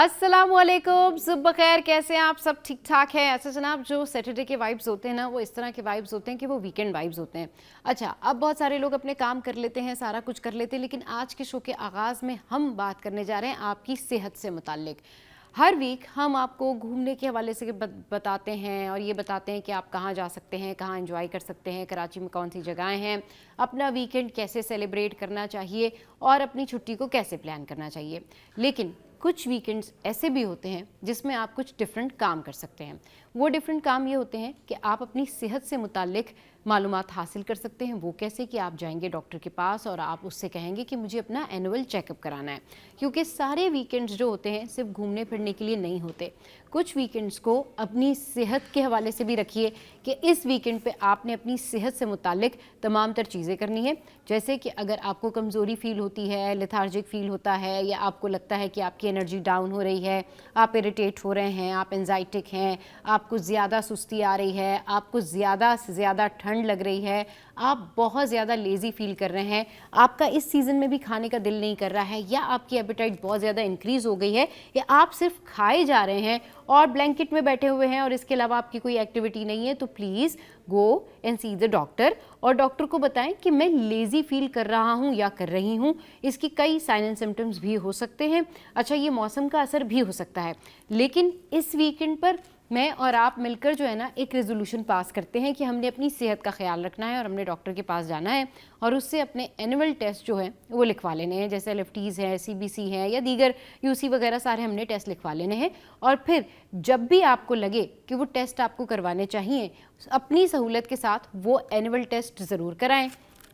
अस्सलामुअलैकुम, सुबह खैर, कैसे हैं आप? सब ठीक ठाक है? ऐसा जनाब, जो सैटरडे के वाइब्स होते हैं ना, वो इस तरह के वाइब्स होते हैं कि वो वीकेंड वाइब्स होते हैं। अच्छा, अब बहुत सारे लोग अपने काम कर लेते हैं, सारा कुछ कर लेते हैं, लेकिन आज के शो के आगाज़ में हम बात करने जा रहे हैं आपकी सेहत से मुताल्लिक। हर वीक हम आपको घूमने के हवाले से बताते हैं और ये बताते हैं कि आप कहाँ जा सकते हैं, कहाँ एंजॉय कर सकते हैं, कराची में कौन सी जगहें हैं, अपना वीकेंड कैसे सेलिब्रेट करना चाहिए और अपनी छुट्टी को कैसे प्लान करना चाहिए। लेकिन कुछ वीकेंड्स ऐसे भी होते हैं जिसमें आप कुछ डिफरेंट काम कर सकते हैं। वो डिफरेंट काम ये होते हैं कि आप अपनी सेहत से मुताल्लिक मालूमात हासिल कर सकते हैं। वो कैसे कि आप जाएंगे डॉक्टर के पास और आप उससे कहेंगे कि मुझे अपना एनुअल चेकअप कराना है, क्योंकि सारे वीकेंड्स जो होते हैं सिर्फ घूमने फिरने के लिए नहीं होते। कुछ वीकेंड्स को अपनी सेहत के हवाले से भी रखिए कि इस वीकेंड पे आपने अपनी सेहत से मुताल्लिक तमाम तर चीज़ें करनी है। जैसे कि अगर आपको कमज़ोरी फील होती है, लेथार्जिक फील होता है, या आपको लगता है कि आपकी एनर्जी डाउन हो रही है, आप इरिटेट हो रहे हैं, आप एंजाइटिक हैं, आपको ज़्यादा सुस्ती आ रही है, आपको ज़्यादा से ज़्यादा ठंड लग रही है, आप बहुत ज़्यादा लेज़ी फील कर रहे हैं, आपका इस सीज़न में भी खाने का दिल नहीं कर रहा है, या आपकी एपेटाइट बहुत ज़्यादा इंक्रीज़ हो गई है, या आप सिर्फ खाए जा रहे हैं और ब्लैंकेट में बैठे हुए हैं और इसके अलावा आपकी कोई एक्टिविटी नहीं है, तो please go and see the doctor और डॉक्टर को बताएं कि मैं लेज़ी फील कर रहा हूं या कर रही हूं। इसकी कई साइन एंड सिम्टम्स भी हो सकते हैं। अच्छा, ये मौसम का असर भी हो सकता है, लेकिन इस वीकेंड पर मैं और आप मिलकर जो है ना एक रेजोल्यूशन पास करते हैं कि हमने अपनी सेहत का ख्याल रखना है और हमने डॉक्टर के पास जाना है और उससे अपने एनुअल टेस्ट जो है वो लिखवा लेने हैं। जैसे एलएफटीज़ है, सीबीसी है या दीगर यूसी वगैरह, सारे हमने टेस्ट लिखवा लेने हैं। और फिर जब भी आपको लगे कि वो टेस्ट आपको करवाने चाहिए, अपनी सहूलत के साथ वो एनुअल टेस्ट ज़रूर कराएं।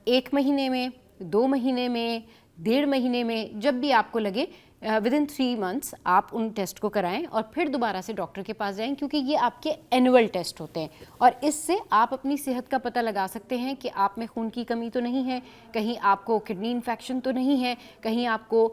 1 महीने में, 2 महीने में, 1.5 महीने में, जब भी आपको लगे विदिन 3 मंथ्स आप उन टेस्ट को कराएं और फिर दोबारा से डॉक्टर के पास जाएं, क्योंकि ये आपके एनुअल टेस्ट होते हैं और इससे आप अपनी सेहत का पता लगा सकते हैं कि आप में खून की कमी तो नहीं है, कहीं आपको किडनी इन्फेक्शन तो नहीं है, कहीं आपको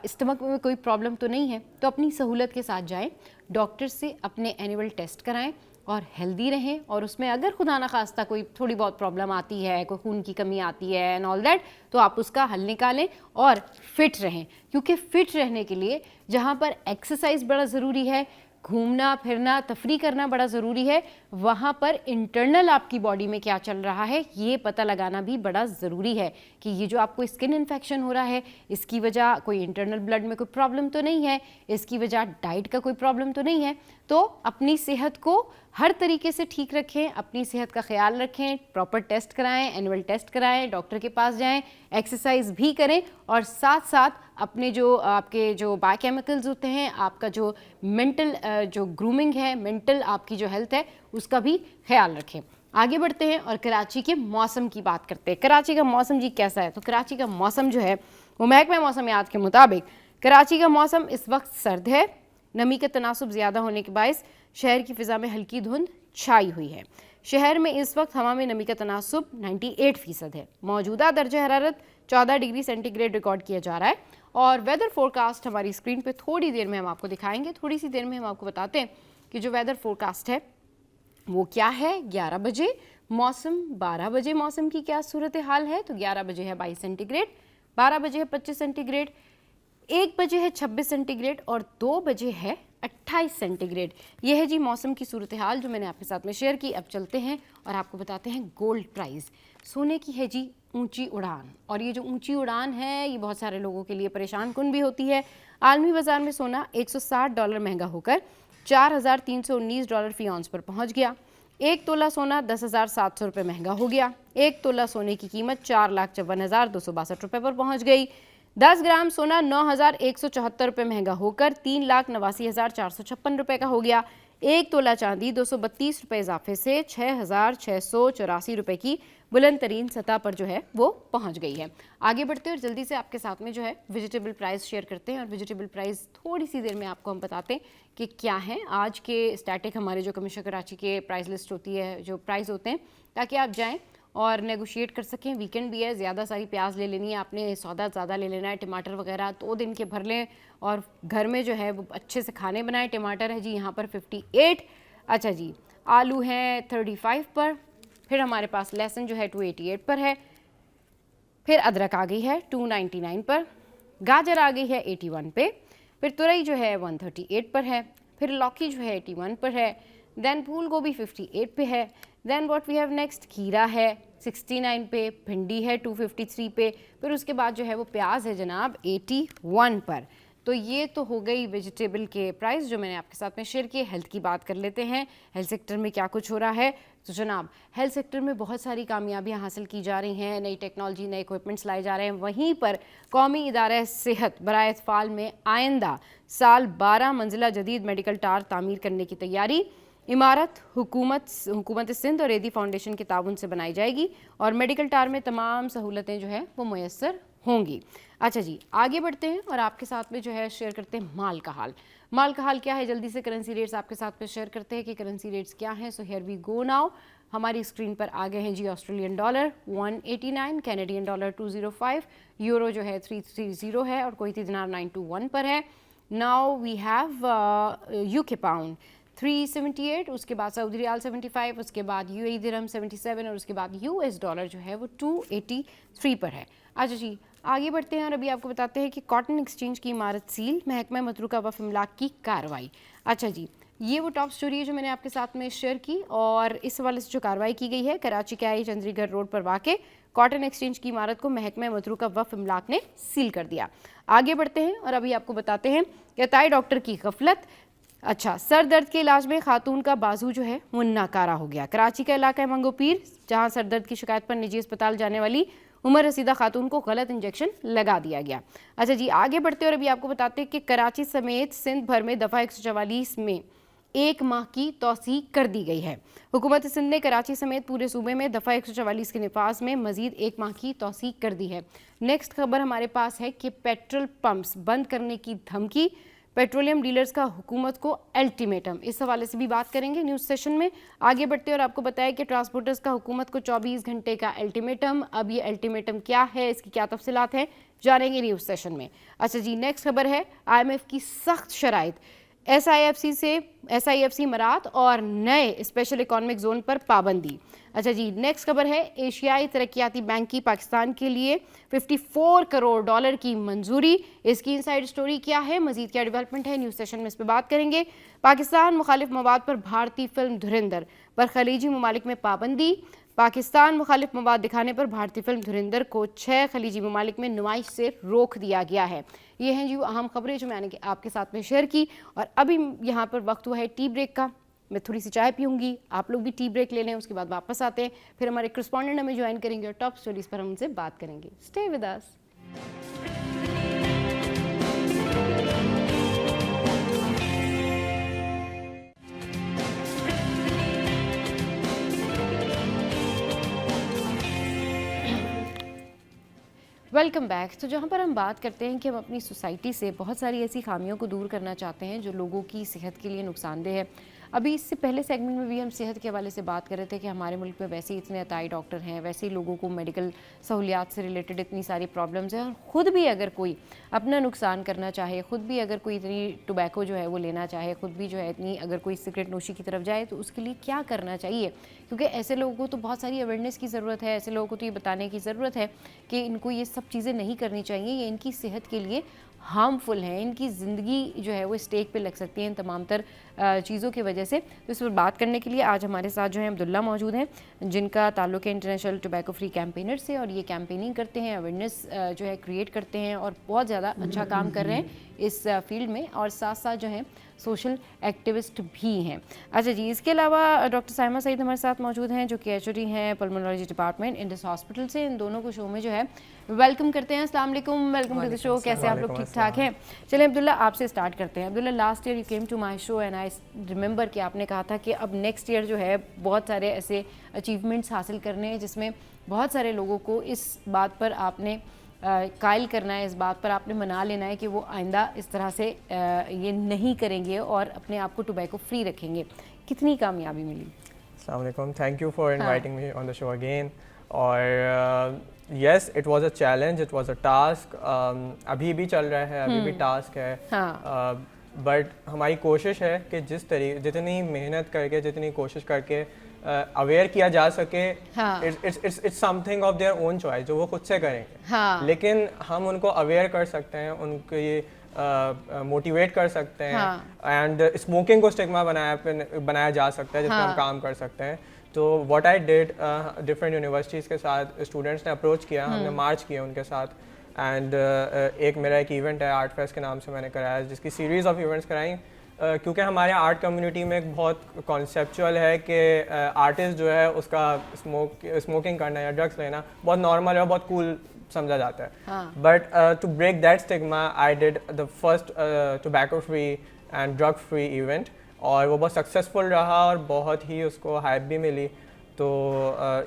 स्टमक में कोई प्रॉब्लम तो नहीं है। तो अपनी सहूलत के साथ जाएं, डॉक्टर से अपने एनुअल टेस्ट कराएं और हेल्दी रहें। और उसमें अगर खुदा ना खास्ता कोई थोड़ी बहुत प्रॉब्लम आती है, कोई खून की कमी आती है एंड ऑल दैट, तो आप उसका हल निकालें और फिट रहें, क्योंकि फिट रहने के लिए जहाँ पर एक्सरसाइज बड़ा ज़रूरी है, घूमना फिरना तफरी करना बड़ा ज़रूरी है, वहाँ पर इंटरनल आपकी बॉडी में क्या चल रहा है ये पता लगाना भी बड़ा ज़रूरी है कि ये जो आपको स्किन इन्फेक्शन हो रहा है इसकी वजह कोई इंटरनल ब्लड में कोई प्रॉब्लम तो नहीं है, इसकी वजह डाइट का कोई प्रॉब्लम तो नहीं है। तो अपनी सेहत को हर तरीके से ठीक रखें, अपनी सेहत का ख्याल रखें, प्रॉपर टेस्ट कराएं, एनुअल टेस्ट कराएं, डॉक्टर के पास जाएं, एक्सरसाइज भी करें और साथ साथ अपने जो आपके जो बायोकेमिकल्स होते हैं, आपका जो मेंटल जो ग्रूमिंग है, मेंटल आपकी जो हेल्थ है, उसका भी ख्याल रखें। आगे बढ़ते हैं और कराची के मौसम की बात करते हैं। कराची का मौसम जी कैसा है? तो कराची का मौसम जो है वो महकमा मौसमियात के मुताबिक कराची का मौसम इस वक्त सर्द है। नमी का तनासुब ज़्यादा होने के बायस शहर की फ़िज़ा में हल्की धुंध छाई हुई है। शहर में इस वक्त हवा में नमी का तनासुब 98% है। मौजूदा दर्जा हरारत 14 डिग्री सेंटीग्रेड रिकॉर्ड किया जा रहा है और वेदर फोरकास्ट हमारी स्क्रीन पे थोड़ी देर में हम आपको दिखाएंगे। थोड़ी सी देर में हम आपको बताते हैं कि जो वेदर फोरकास्ट है वो क्या है। 11 बजे मौसम, 12 बजे मौसम की क्या सूरत हाल है? तो 11 बजे है 22 सेंटीग्रेड, 12 बजे है 25 सेंटीग्रेड, 1 बजे है 26 सेंटीग्रेड और 2 बजे है 28 सेंटीग्रेड। ये है जी मौसम की सूरत हाल जो मैंने आपके साथ में शेयर की। अब चलते हैं और आपको बताते हैं गोल्ड प्राइस। सोने की है जी ऊंची उड़ान, और ये जो ऊंची उड़ान है ये बहुत सारे लोगों के लिए परेशान कुन भी होती है। आलमी बाजार में सोना $160 महंगा होकर $4,319 फी औंस पर पहुंच गया। 1 तोला सोना 10,700 रुपये महंगा हो गया। 1 तोला सोने की कीमत 4,54,262 रुपये पर पहुंच गई। 10 ग्राम सोना 9,174 रुपये महंगा होकर 3,89,456 रुपये का हो गया। 1 तोला चांदी 232 रुपये इजाफे से 6,684 रुपये की बुलंद तरीन सतह पर जो है वो पहुंच गई है। आगे बढ़ते हैं और जल्दी से आपके साथ में जो है वेजिटेबल प्राइस शेयर करते हैं और वेजिटेबल प्राइस थोड़ी सी देर में आपको हम बताते हैं कि क्या है। आज के स्टैटिक हमारे जो कमिश्नर कराची के प्राइस लिस्ट होती है, जो प्राइस होते हैं, ताकि आप जाएँ और नेगोशिएट कर सकें। वीकेंड भी है, ज़्यादा सारी प्याज ले लेनी है आपने, सौदा ज़्यादा ले लेना है, टमाटर वगैरह 2 दिन के भर लें और घर में जो है वो अच्छे से खाने बनाएं। टमाटर है जी यहाँ पर 58, अच्छा जी, आलू हैं 35 पर, फिर हमारे पास लहसुन जो है 288 पर है, फिर अदरक आ गई है 299 पर, गाजर आ गई है 81 पे, फिर तुरई जो है 138 पर है, फिर लौकी जो है 81 पर है, देन फूल गोभी 58 पे है, then what we have next खीरा है 69 पे, भिंडी है 253 पे, फिर उसके बाद जो है वो प्याज है जनाब 81 पर। तो ये तो हो गई वेजिटेबल के प्राइस जो मैंने आपके साथ में शेयर किए। हेल्थ की बात कर लेते हैं, हेल्थ सेक्टर में क्या कुछ हो रहा है। तो जनाब हेल्थ सेक्टर में बहुत सारी कामयाबियां हासिल की जा रही हैं, नई टेक्नोलॉजी नए इक्विपमेंट्स लाए जा रहे हैं। वहीं पर कौमी इदारा सेहत बराए इत्फाल में आइंदा साल 12 मंजिला जदीद मेडिकल टार तामीर करने की तैयारी। इमारत हुकूमत सिंध और एदी फाउंडेशन के ताउन से बनाई जाएगी और मेडिकल टार में तमाम सहूलतें जो है वो मुयस्सर होंगी। अच्छा जी, आगे बढ़ते हैं और आपके साथ में जो है शेयर करते हैं माल का हाल। माल का हाल क्या है, जल्दी से करेंसी रेट्स आपके साथ में शेयर करते हैं कि करेंसी रेट्स क्या हैं। So here we go now. हमारी स्क्रीन पर आ गए हैं जी। Australian dollar 189, Canadian dollar 205, euro जो है 330 है और कोईती दिनार 921 पर है। Now we have UK pound 378, उसके बाद सऊदी रियाल 75, उसके बाद यूएई दिरहम 77 और उसके बाद यूएस डॉलर जो है वो 283 पर है। अच्छा जी, आगे बढ़ते हैं और अभी आपको बताते हैं कि कॉटन एक्सचेंज की इमारत सील, महकमा मतरूका वफ़ इमलाक की कार्रवाई। अच्छा जी, ये वो टॉप स्टोरी है जो मैंने आपके साथ में शेयर की और इस हवाले से जो कार्रवाई की गई है, कराची के आई चंद्रीगढ़ रोड पर वाक़े कॉटन एक्सचेंज की इमारत को महकमा मतरूका वफ़ इमलाक ने सील कर दिया। आगे बढ़ते हैं और अभी आपको बताते हैं कि अताई डॉक्टर की गफलत। अच्छा, सर दर्द के इलाज में खातून का बाजू जो है वो नाकारा हो गया। कराची का इलाका है मंगोपीर, जहां सर दर्द की शिकायत पर निजी अस्पताल जाने वाली उमर रसीदा खातून को गलत इंजेक्शन लगा दिया गया। अच्छा जी, आगे बढ़ते और अभी आपको बताते हैं कि कराची समेत सिंध भर में दफ़ा 144 में 1 माह की तौसी कर दी गई है। हुकूमत सिंध ने कराची समेत पूरे सूबे में दफ़ा 144 के नफाज में मजीद 1 माह की तौसी कर दी है। नेक्स्ट खबर हमारे पास है कि पेट्रोल पंप्स बंद करने की धमकी, पेट्रोलियम डीलर्स का हुकूमत को अल्टीमेटम। इस हवाले से भी बात करेंगे न्यूज़ सेशन में। आगे बढ़ते और आपको बताया कि ट्रांसपोर्टर्स का हुकूमत को 24 घंटे का अल्टीमेटम। अब ये अल्टीमेटम क्या है, इसकी क्या तफसीलात हैं, जानेंगे न्यूज़ सेशन में। अच्छा जी, नेक्स्ट खबर है IMF की सख्त शराइत, SIFC मरात और नए स्पेशल इकोनॉमिक जोन पर पाबंदी। अच्छा जी, नेक्स्ट खबर है एशियाई तरक्याती बैंक की पाकिस्तान के लिए 54 करोड़ डॉलर की मंजूरी। इसकी इनसाइड स्टोरी क्या है, मजीद क्या डेवलपमेंट है, न्यूज़ सेशन में इस पर बात करेंगे। पाकिस्तान मुखालिफ मवाद पर भारतीय फिल्म धुरंधर पर खलीजी ममालिक में पाबंदी। पाकिस्तान मुखालिफ मवाद दिखाने पर भारतीय फिल्म धुरंधर को 6 खलीजी ममालिक में नुमाइश से रोक दिया गया है। ये हैं जी अहम खबरें जो मैंने आपके साथ में शेयर की। और अभी यहाँ पर वक्त हुआ है टी ब्रेक का। मैं थोड़ी सी चाय पीऊँगी, आप लोग भी टी ब्रेक ले लें, उसके बाद वापस आते हैं, फिर हमारे करस्पॉन्डेंट हमें ज्वाइन करेंगे और टॉप स्टोरीज पर हम उनसे बात करेंगे। Stay with us. Welcome back. तो जहाँ पर हम बात करते हैं कि हम अपनी सोसाइटी से बहुत सारी ऐसी खामियों को दूर करना चाहते हैं जो लोगों की सेहत के लिए नुकसानदेह है। अभी इससे पहले सेगमेंट में भी हम सेहत के हवाले से बात कर रहे थे कि हमारे मुल्क में वैसे ही इतने अताई डॉक्टर हैं, वैसे ही लोगों को मेडिकल सहूलियात से रिलेटेड इतनी सारी प्रॉब्लम्स हैं। और ख़ुद भी अगर कोई अपना नुकसान करना चाहे, ख़ुद भी अगर कोई इतनी टोबैको जो है वो लेना चाहे, ख़ुद भी जो है इतनी अगर कोई सिगरेट नोशी की तरफ जाए, तो उसके लिए क्या करना चाहिए? क्योंकि ऐसे लोगों को तो बहुत सारी अवेयरनेस की ज़रूरत है, ऐसे लोगों को तो ये बताने की ज़रूरत है कि इनको ये सब चीज़ें नहीं करनी चाहिए, ये इनकी सेहत के लिए हार्मफुल हैं, इनकी ज़िंदगी जो है वो स्टेक पे लग सकती है इन तमाम तर चीज़ों की वजह से। तो इस पर बात करने के लिए आज हमारे साथ जो है अब्दुल्ला मौजूद हैं, जिनका ताल्लुक़ है इंटरनेशनल टोबैको फ्री कैंपेनर से, और ये कैंपेनिंग करते हैं, अवेयरनेस जो है क्रिएट करते हैं और बहुत ज़्यादा अच्छा काम कर रहे हैं इस फील्ड में, और साथ साथ जो है सोशल एक्टिविस्ट भी हैं। अच्छा जी, इसके अलावा डॉक्टर साइमा सईद हमारे साथ मौजूद हैं, जो कि एचओडी हैं पल्मोनोलॉजी डिपार्टमेंट इंडस हॉस्पिटल से। इन दोनों को शो में जो है वेलकम करते हैं। अस्सलाम वालेकुम, वेलकम टू द शो। कैसे आप लोग? ठीक ठाक हैं? चलिए अब्दुल्ला, आपसे स्टार्ट करते हैं। Abdullah, last year you came to my show and I remember कि आपने कहा था कि अब नेक्स्ट ईयर जो है बहुत सारे ऐसे अचीवमेंट्स हासिल करने हैं जिसमें बहुत सारे लोगों को इस बात पर आपने कायल करना है, इस बात पर आपने मना लेना है कि वो आइंदा इस तरह से ये नहीं करेंगे और अपने आप को टोबैको फ्री रखेंगे। कितनी कामयाबी मिली? अस्सलाम वालेकुम, thank you for inviting me on the show again. और yes, it was a challenge, it was a task. अभी भी चल रहा है, अभी भी टास्क है। बट हमारी कोशिश है कि जितनी मेहनत करके, जितनी कोशिश करके अवेयर किया जा सके, it's something of their own choice, जो वो खुद से करेंगे। लेकिन हम उनको अवेयर कर सकते हैं, उनके मोटिवेट कर सकते हैं एंड स्मोकिंग को स्टिग्मा बनाया जा सकता है जिसमें हम काम कर सकते हैं। तो what I did, different universities के साथ स्टूडेंट्स ने अप्रोच किया, हमने मार्च किया उनके साथ एंड एक मेरा एक इवेंट है आर्ट फेस्ट के नाम से मैंने कराया, जिसकी सीरीज़ ऑफ इवेंट्स कराई क्योंकि हमारे आर्ट कम्युनिटी में एक बहुत कॉन्सेप्चुअल है कि आर्टिस्ट जो है उसका स्मोकिंग करना या ड्रग्स लेना बहुत नॉर्मल है और बहुत कूल समझा जाता है। But to break that stigma I did the first tobacco free and drug free event और वो बहुत सक्सेसफुल रहा और बहुत ही उसको हाइप भी मिली। तो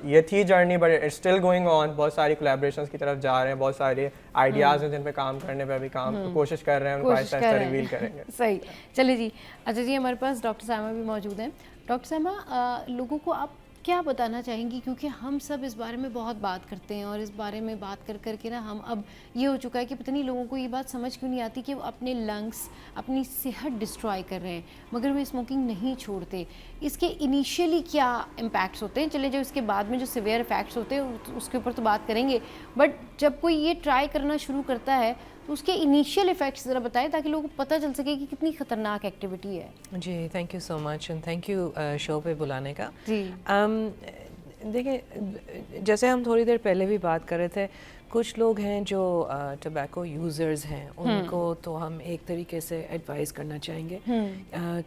ये थी journey, but it's still going on. बहुत सारी कोलैबोरेशंस की तरफ जा रहे हैं, बहुत सारे आइडियाज़ हैं जिन पे काम करने पे अभी कोशिश कर रहे हैं, उनको आहिस्ता आहिस्ता रिवील करेंगे। सही, चलिए जी। अच्छा जी, हमारे पास डॉक्टर सामा भी मौजूद हैं। डॉक्टर सामा, लोगों को आप क्या बताना चाहेंगी, क्योंकि हम सब इस बारे में बहुत बात करते हैं और इस बारे में बात कर करके ना हम अब ये हो चुका है कि पता नहीं लोगों को ये बात समझ क्यों नहीं आती कि वो अपने लंग्स, अपनी सेहत डिस्ट्रॉय कर रहे हैं मगर वो स्मोकिंग नहीं छोड़ते। इसके इनिशियली क्या इम्पैक्ट्स होते हैं, चले जो इसके बाद में जो सिवियर इफेक्ट्स होते हैं उसके ऊपर तो बात करेंगे, बट जब कोई ये ट्राई करना शुरू करता है तो उसके इनिशियल इफेक्ट्स ज़रा बताएं ताकि लोगों को पता चल सके कि कितनी ख़तरनाक एक्टिविटी है। जी, thank you so much and thank you show पे बुलाने का। जी देखिए, जैसे हम थोड़ी देर पहले भी बात कर रहे थे, कुछ लोग हैं जो टबैको यूज़र्स हैं, उनको तो हम एक तरीके से एडवाइस करना चाहेंगे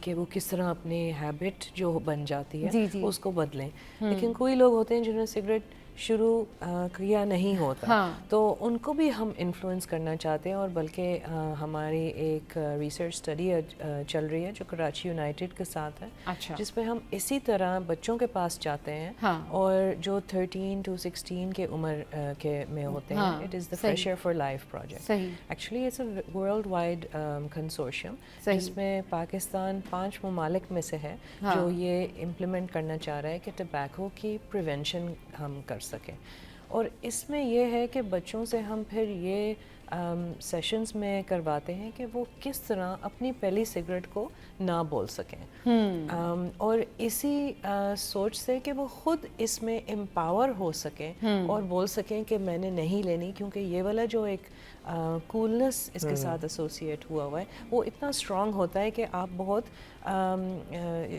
कि वो किस तरह अपनी हैबिट जो बन जाती है उसको बदलें। लेकिन कोई लोग होते हैं जिन्होंने सिगरेट शुरू किया नहीं होता, तो उनको भी हम इन्फ्लुएंस करना चाहते हैं और बल्कि हमारी एक रिसर्च स्टडी चल रही है जो कराची यूनाइटेड के साथ है। अच्छा। जिसमें हम इसी तरह बच्चों के पास जाते हैं और जो 13 to 16 के उम्र के में होते हैं। It is the fresh air for life project. Actually it's a world wide consortium जिसमें पाकिस्तान 5 ममालिक में से है जो ये इम्प्लीमेंट करना चाह रहा है कि टबैको की प्रिवेंशन हम कर सकें। और इसमें यह है कि बच्चों से हम फिर ये सेशंस में करवाते हैं कि वो किस तरह अपनी पहली सिगरेट को ना बोल सकें और इसी सोच से कि वो खुद इसमें एम्पावर हो सकें और बोल सकें कि मैंने नहीं लेनी, क्योंकि ये वाला जो एक कूलनेस इसके साथ एसोसिएट हुआ है वो इतना स्ट्रॉन्ग होता है कि आप बहुत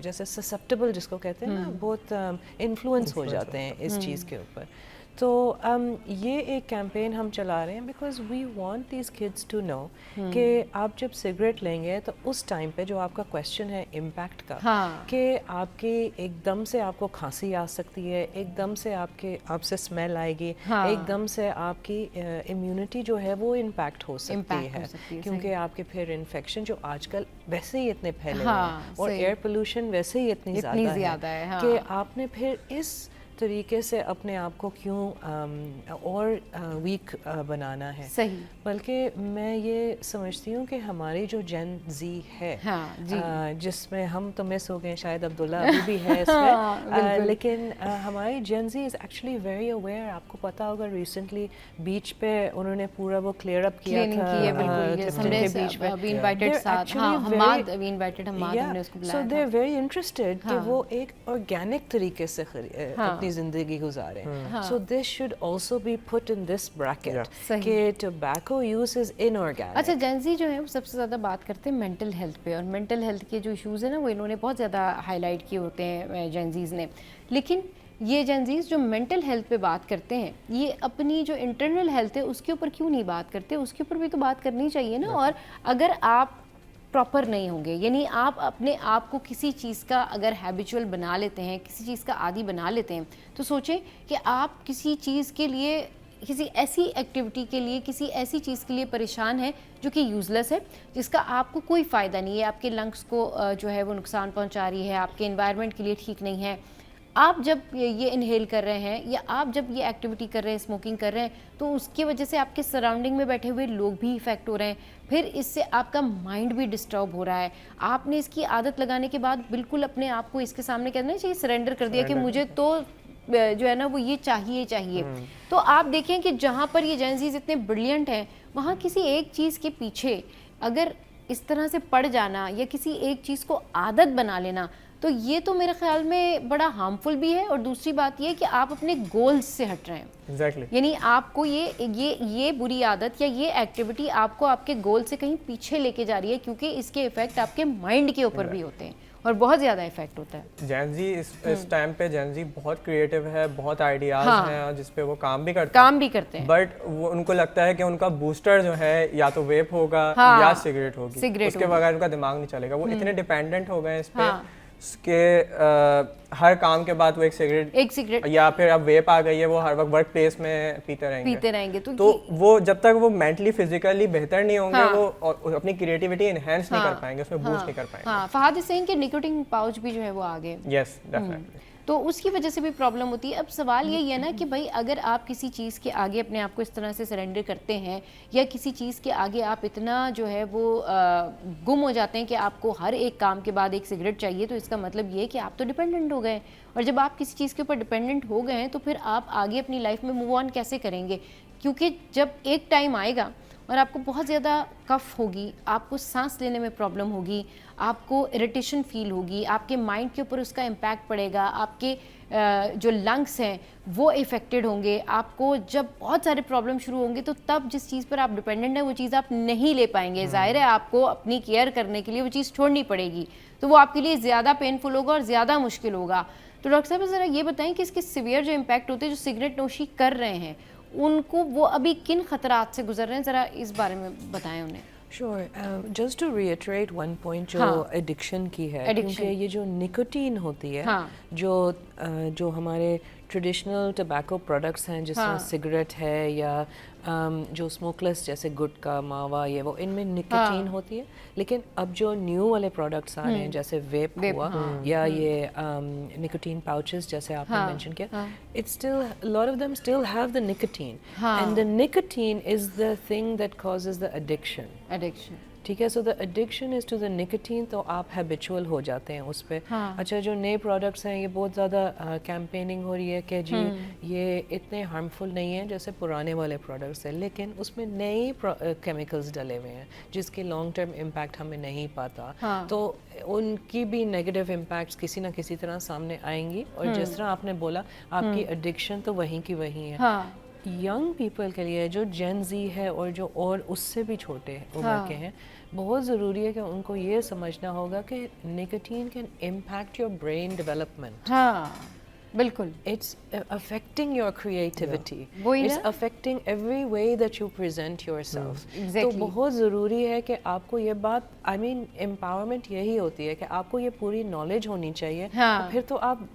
जैसे ससेप्टेबल जिसको कहते हैं ना, बहुत इन्फ्लुएंस हो जाते हैं इस चीज़ के ऊपर। तो ये एक कैंपेन हम चला रहे हैं because we want these kids to know कि आप जब सिगरेट लेंगे तो उस टाइम पे जो आपका क्वेश्चन है इम्पैक्ट का, कि आपकी एकदम से आपको खांसी आ सकती है, एकदम से आपसे स्मेल आएगी, एकदम से आपकी इम्यूनिटी जो है वो इम्पैक्ट हो सकती है क्योंकि आपके फिर इन्फेक्शन जो आजकल वैसे ही इतने फैले हुए हैं और एयर पोल्यूशन वैसे ही इतनी ज़्यादा है कि आपने फिर इस तरीके से अपने आप को क्यों और वीक बनाना है। सही। बल्कि मैं ये समझती हूँ कि हमारी जो जेन जी है, जिसमें हम तो मिस हो गए, शायद अब्दुल्ला अभी भी है इसमें, लेकिन हमारी जेन जी इज़ एक्चुअली वेरी अवेयर। आपको पता होगा रिसेंटली बीच पे उन्होंने पूरा वो क्लियर अप किया था, सो दे आर वेरी इंटरेस्टेड कि वो एक ऑर्गेनिक तरीके से अपनी जिंदगी गुजारे। So this should also be put in this bracket कि टोबैको यूज इज इनऑर्गेनिक। अच्छा, जेंजी जो है वो सबसे ज़्यादा बात करते हैं मेंटल हेल्थ पे, और मेंटल हेल्थ के जो इश्यूज़ हैं ना वो इन्होंने बहुत ज़्यादा हाईलाइट किए होते हैं जेंजीज ने। लेकिन ये जेंजीज जो मेंटल हेल्थ पे बात करते हैं, ये अपनी जो इंटरनल हेल्थ है उसके ऊपर क्यों नहीं बात करते? उसके ऊपर भी तो बात करनी चाहिए ना। और अगर आप प्रॉपर नहीं होंगे, यानी आप अपने आप को किसी चीज़ का अगर हैबिचुअल बना लेते हैं, किसी चीज़ का आदी बना लेते हैं, तो सोचें कि आप किसी चीज़ के लिए, किसी ऐसी एक्टिविटी के लिए, किसी ऐसी चीज़ के लिए परेशान है जो कि यूज़लेस है, जिसका आपको कोई फ़ायदा नहीं है, आपके लंग्स को जो है वो नुकसान पहुंचा रही है, आपके एनवायरनमेंट के लिए ठीक नहीं है। आप जब ये इनहेल कर रहे हैं या आप जब ये एक्टिविटी कर रहे हैं, स्मोकिंग कर रहे हैं, तो उसकी वजह से आपके सराउंडिंग में बैठे हुए लोग भी इफ़ेक्ट हो रहे हैं, फिर इससे आपका माइंड भी डिस्टर्ब हो रहा है। आपने इसकी आदत लगाने के बाद बिल्कुल अपने आप को इसके सामने कहना चाहिए, सरेंडर कर दिया कि मुझे तो जो है ना वो ये चाहिए। तो आप देखें कि जहाँ पर ये जेंजीज इतने ब्रिलियंट हैं, वहाँ किसी एक चीज़ के पीछे अगर इस तरह से पड़ जाना या किसी एक चीज़ को आदत बना लेना तो ये तो मेरे ख्याल में बड़ा हार्मफुल भी है, और दूसरी बात ये कि आप अपने गोल्स से हट रहे हैं। Exactly. यानी आपको ये बुरी आदत या ये एक्टिविटी आपको आपके गोल से कहीं पीछे लेके जा रही है, क्योंकि इसके इफेक्ट आपके माइंड के ऊपर भी होते हैं और बहुत ज़्यादा इफेक्ट होता है। जेन ज़ी इस टाइम पे जेन ज़ी बहुत क्रिएटिव है, बहुत आइडियाज़ हैं जिस पे वो काम भी करते हैं, बट वो उनको लगता है कि उनका बूस्टर जो है या तो वेप होगा या सिगरेट होगी, उसके बगैर उनका दिमाग नहीं चलेगा। वो इतने डिपेंडेंट हो गए हैं इस पे कि हर काम के बाद वो एक सिगरेट या फिर अब वेप आ गई है, वो हर वक्त वर्क प्लेस में पीते रहेंगे। तो वो जब तक वो मेंटली फिजिकली बेहतर नहीं होंगे, वो अपनी क्रिएटिविटी एनहांस नहीं कर पाएंगे, उसमें बूस्ट नहीं कर पाएंगे। फहद इज सेइंग कि निकोटिन पाउच भी जो है वो आ गए। Yes, definitely. तो उसकी वजह से भी प्रॉब्लम होती है। अब सवाल यही है ना कि भाई अगर आप किसी चीज़ के आगे अपने आप को इस तरह से सरेंडर करते हैं, या किसी चीज़ के आगे आप इतना जो है वो गुम हो जाते हैं कि आपको हर एक काम के बाद एक सिगरेट चाहिए, तो इसका मतलब ये है कि आप तो डिपेंडेंट हो गए। और जब आप किसी चीज़ के ऊपर डिपेंडेंट हो गए हैं तो फिर आप आगे अपनी लाइफ में मूव ऑन कैसे करेंगे? क्योंकि जब एक टाइम आएगा और आपको बहुत ज़्यादा कफ होगी, आपको सांस लेने में प्रॉब्लम होगी, आपको इरिटेशन फील होगी, आपके माइंड के ऊपर उसका इम्पैक्ट पड़ेगा, आपके जो लंग्स हैं वो इफ़ेक्टेड होंगे, आपको जब बहुत सारे प्रॉब्लम शुरू होंगे तो तब जिस चीज़ पर आप डिपेंडेंट हैं वो चीज़ आप नहीं ले पाएंगे। ज़ाहिर है आपको अपनी केयर करने के लिए वो चीज़ छोड़नी पड़ेगी, तो वो आपके लिए ज़्यादा पेनफुल होगा और ज़्यादा मुश्किल होगा। तो डॉक्टर साहब ज़रा ये बताएं कि इसके सीवियर जो इम्पैक्ट होते हैं जो सिगरेट नोशी कर रहे हैं, उनको वो अभी किन खतरात से गुजर रहे हैं, ज़रा इस बारे में बताएं उन्हें। Sure. Just to reiterate one point जो एडिक्शन की है, क्योंकि ये जो निकोटीन होती है, जो हमारे ट्रेडिशनल टबैको प्रोडक्ट्स हैं, जिसमें सिगरेट है या जो स्मोकलेस जैसे गुटखा, मावा, ये वो, इनमें निकोटीन होती है। लेकिन अब जो न्यू वाले प्रोडक्ट्स आ रहे हैं जैसे वेप हुआ या ये निकोटीन पाउचेस जैसे आपने मेंशन किया, it's still lot of them still have the nicotine, and the nicotine is the thing that causes the addiction. ठीक है, so the addiction is to the nicotine, तो आप हैबिचुअल हो जाते हैं उस पर। अच्छा, जो नए प्रोडक्ट्स हैं ये बहुत ज़्यादा कैंपेनिंग हो रही है कि जी ये इतने हार्मफुल नहीं है जैसे पुराने वाले प्रोडक्ट्स हैं, लेकिन उसमें नए केमिकल्स डले हुए हैं जिसके लॉन्ग टर्म इम्पैक्ट हमें नहीं पता, तो उनकी भी नेगेटिव इम्पैक्ट्स किसी ना किसी तरह सामने आएंगी। और जिस तरह आपने बोला, आपकी एडिक्शन तो वहीं की वहीं है। यंग पीपल के लिए जो जेन ज़ी है और जो और उससे भी छोटे उम्र के हैं, बहुत ज़रूरी है कि उनको ये समझना होगा कि nicotine can impact your brain development. बिल्कुल, it's affecting your creativity, it's affecting every way that you present yourself. तो बहुत ज़रूरी है कि आपको ये बात, आई मीन एम्पावरमेंट यही होती है कि आपको ये पूरी नॉलेज होनी चाहिए, और फिर तो आप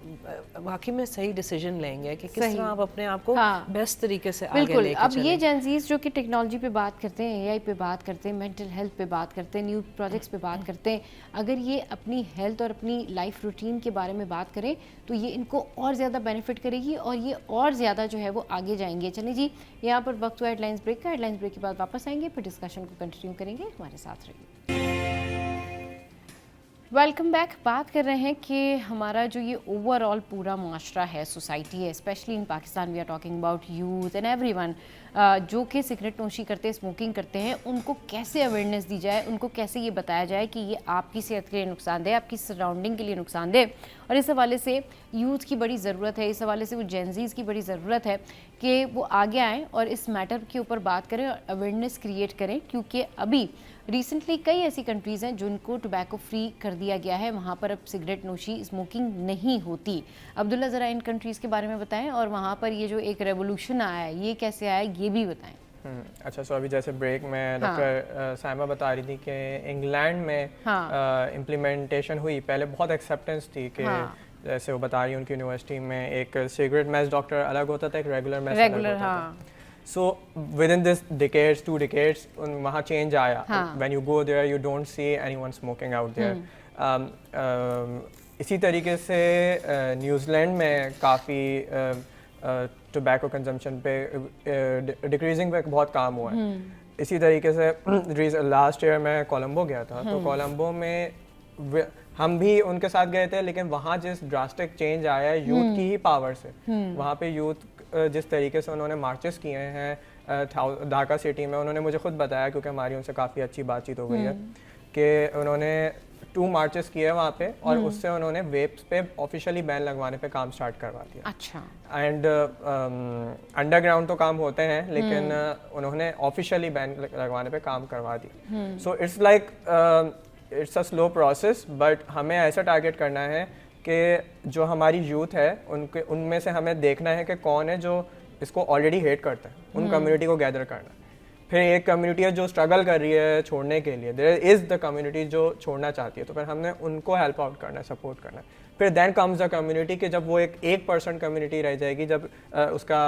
वाकई में सही डिसीजन लेंगे कि किस तरह आप अपने आप को बेस्ट तरीके से आगे लेके चलें। अब ये जेनज़ीज़ जो कि टेक्नोलॉजी पे बात करते हैं, एआई पे बात करते हैं, मेंटल हेल्थ पे बात करते हैं, न्यू प्रोजेक्ट्स पे बात करते हैं, अगर ये अपनी हेल्थ और अपनी लाइफ रूटीन के बारे में बात करें तो ये इनको और ज़्यादा बेनिफिट करेगी और ये और ज़्यादा जो है वो आगे जाएंगे। चलिए जी, यहाँ पर वक्त हुआ हेडलाइंस ब्रेक का। हेडलाइंस ब्रेक के बाद वापस आएंगे, फिर डिस्कशन को कंटिन्यू करेंगे। हमारे साथ रहिए। Welcome back. बात कर रहे हैं कि हमारा जो ये ओवरऑल पूरा माशरा है, सोसाइटी है, specially in Pakistan, we are talking about youth and everyone जो कि सिगरेट नोशी करते हैं, स्मोकिंग करते हैं, उनको कैसे अवेयरनेस दी जाए, उनको कैसे ये बताया जाए कि ये आपकी सेहत के लिए नुकसानदेह, आपकी सराउंडिंग के लिए नुकसानदेह। और इस हवाले से यूथ की बड़ी ज़रूरत है, इस हवाले से वो जेनज़ीज़ की बड़ी ज़रूरत है कि वो आगे आएँ और इस मैटर के ऊपर बात करें और अवेयरनेस क्रिएट करें, क्योंकि अभी रिसेंटली कई ऐसी कंट्रीज़ हैं जिनको टोबैको फ्री कर दिया गया है, वहाँ पर अब सिगरेट नोशी, स्मोकिंग नहीं होती। अब्दुल्ला, ज़रा इन कंट्रीज़ के बारे में बताएं और वहाँ पर ये जो एक रेवोल्यूशन आया है ये कैसे आया ये भी बताएं। अच्छा, सो अभी जैसे ब्रेक में डॉक्टर साइमा बता रही थी कि इंग्लैंड में इम्प्लीमेंटेशन हुई, पहले बहुत एक्सेप्टेंस थी कि जैसे वो बता रही उनकी यूनिवर्सिटी में एक सिगरेट मैच डॉक्टर अलग होता था, एक रेगुलर मैच अलग होता था। So within this decades, 2 decades, वहाँ change आया. When you go there, you don't see anyone smoking out there. इसी तरीके से न्यूजीलैंड में काफ़ी टोबैको कंजम्पशन पे डिक्रीजिंग पे बहुत काम हुआ है। इसी तरीके से लास्ट ईयर मैं कोलंबो गया था, तो कोलंबो में हम भी उनके साथ गए थे, लेकिन वहाँ जिस ड्रास्टिक चेंज आया है यूथ की ही पावर से, वहाँ पे यूथ जिस तरीके से उन्होंने मार्चेस किए हैं ढाका सिटी में, उन्होंने मुझे खुद बताया, क्योंकि हमारी उनसे काफ़ी अच्छी बातचीत हो गई है, कि उन्होंने 2 मार्चेस किए वहाँ पे, और उससे उन्होंने वेप्स पे ऑफिशियली बैन लगवाने पे काम स्टार्ट करवा दिया। अच्छा। एंड अंडरग्राउंड तो काम होते हैं, लेकिन उन्होंने ऑफिशियली बैन लगवाने पे काम करवा दिया। So it's like it's a slow process, but हमें ऐसा टारगेट करना है कि जो हमारी यूथ है उनमें से हमें देखना है कि कौन है जो इसको ऑलरेडी हेट करता है, उन कम्युनिटी को गैदर करना है। फिर एक कम्युनिटी है जो स्ट्रगल कर रही है छोड़ने के लिए, देयर इज़ द कम्युनिटी जो छोड़ना चाहती है, तो फिर हमने उनको हेल्प आउट करना है, सपोर्ट करना है। फिर देन कम्स द कम्युनिटी कि जब वो एक 1% कम्युनिटी रह जाएगी, जब उसका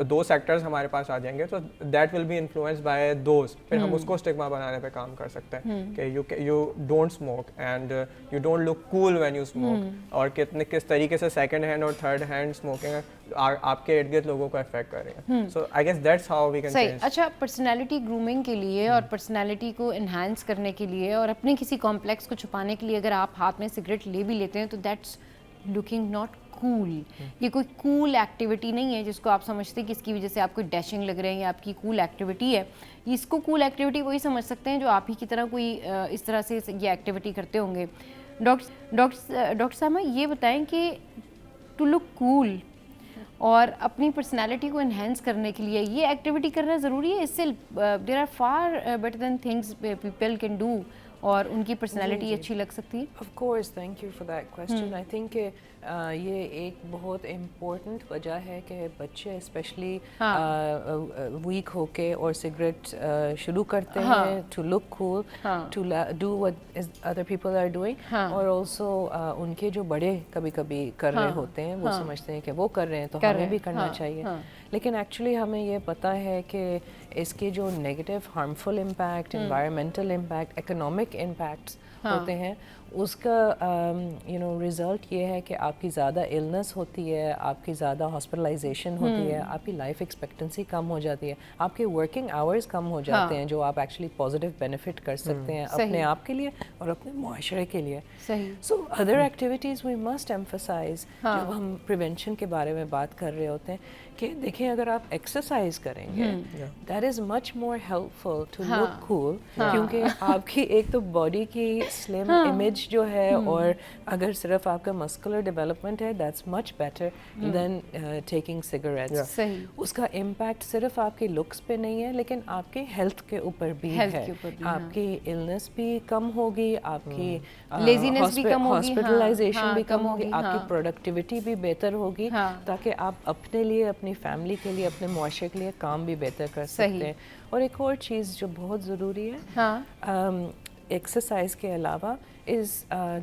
2 सेक्टर्स हमारे पास आ जाएंगे, तो that will be influenced by those. फिर हम उसको स्टिग्मा बनाने पे काम कर सकते हैं कि you don't smoke and you don't look cool when you smoke, और किस तरीके से सेकंड हैंड और थर्ड हैंड स्मोकिंग आपके इर्द गिर्द लोगों को अफेक्ट कर रही है। So I guess that's how we can change. अच्छा, पर्सनैलिटी ग्रूमिंग के लिए और पर्सनैलिटी को इन्हांस करने के लिए और अपने किसी कॉम्प्लेक्स को छुपाने के लिए अगर आप हाथ में सिगरेट ले भी लेते हैं तो दैट्स लुकिंग नॉट कूल। ये कोई कूल एक्टिविटी नहीं है जिसको आप समझते हैं कि इसकी वजह से आपको डैशिंग लग रहे हैं या आपकी कूल एक्टिविटी है। इसको कूल एक्टिविटी वही समझ सकते हैं जो आप ही की तरह कोई इस तरह से ये एक्टिविटी करते होंगे। डॉक्टर साहब, ये बताएं कि टू लुक कूल और अपनी पर्सनालिटी को इन्हेंस करने के लिए ये एक्टिविटी करना ज़रूरी है? इससे there are far better than things people can do और उनकी पर्सनालिटी अच्छी लग सकती है। Of course, thank you for that question. I think ये एक बहुत इम्पोर्टेंट वजह है कि बच्चे स्पेशली वीक होके और सिगरेट शुरू करते हैं to look cool, to do what other people are doing, और ऑल्सो उनके जो बड़े कभी कभी कर रहे होते हैं वो समझते हैं कि वो कर रहे हैं तो हमें भी करना चाहिए। लेकिन एक्चुअली हमें ये पता है कि इसके जो negative harmful impact, environmental impact, economic impacts होते हैं, उसका रिज़ल्ट ये है कि आपकी ज़्यादा इलनेस होती है, आपकी ज़्यादा हॉस्पिटलाइजेशन होती है, आपकी लाइफ एक्सपेक्टेंसी कम हो जाती है, आपके वर्किंग आवर्स कम हो जाते हैं जो आप एक्चुअली पॉजिटिव बेनिफिट कर सकते हैं अपने आप के लिए और अपने मुआशरे के लिए। So other activities we must emphasise. जब हम प्रिवेंशन के बारे में बात कर रहे होते हैं कि देखें, अगर आप एक्सरसाइज करेंगे that is much more helpful to look cool, क्योंकि आपकी एक तो बॉडी की स्लिम इमेज जो है, और अगर सिर्फ आपका मस्कुलर डेवलपमेंट है that's much better than taking cigarettes. उसका इम्पैक्ट सिर्फ आपके लुक्स पे नहीं है लेकिन आपके हेल्थ के ऊपर भी है। आपकी इलनेस भी कम होगी, आपकी लेजीनेस भी कम होगी, हॉस्पिटलाइजेशन भी कम होगी, आपकी प्रोडक्टिविटी भी बेहतर होगी, ताकि आप अपने लिए, अपनी फैमिली के लिए, अपने मुआशरे के लिए काम भी बेहतर कर सकते हैं। और एक और चीज़ जो बहुत ज़रूरी है एक्सरसाइज के अलावा is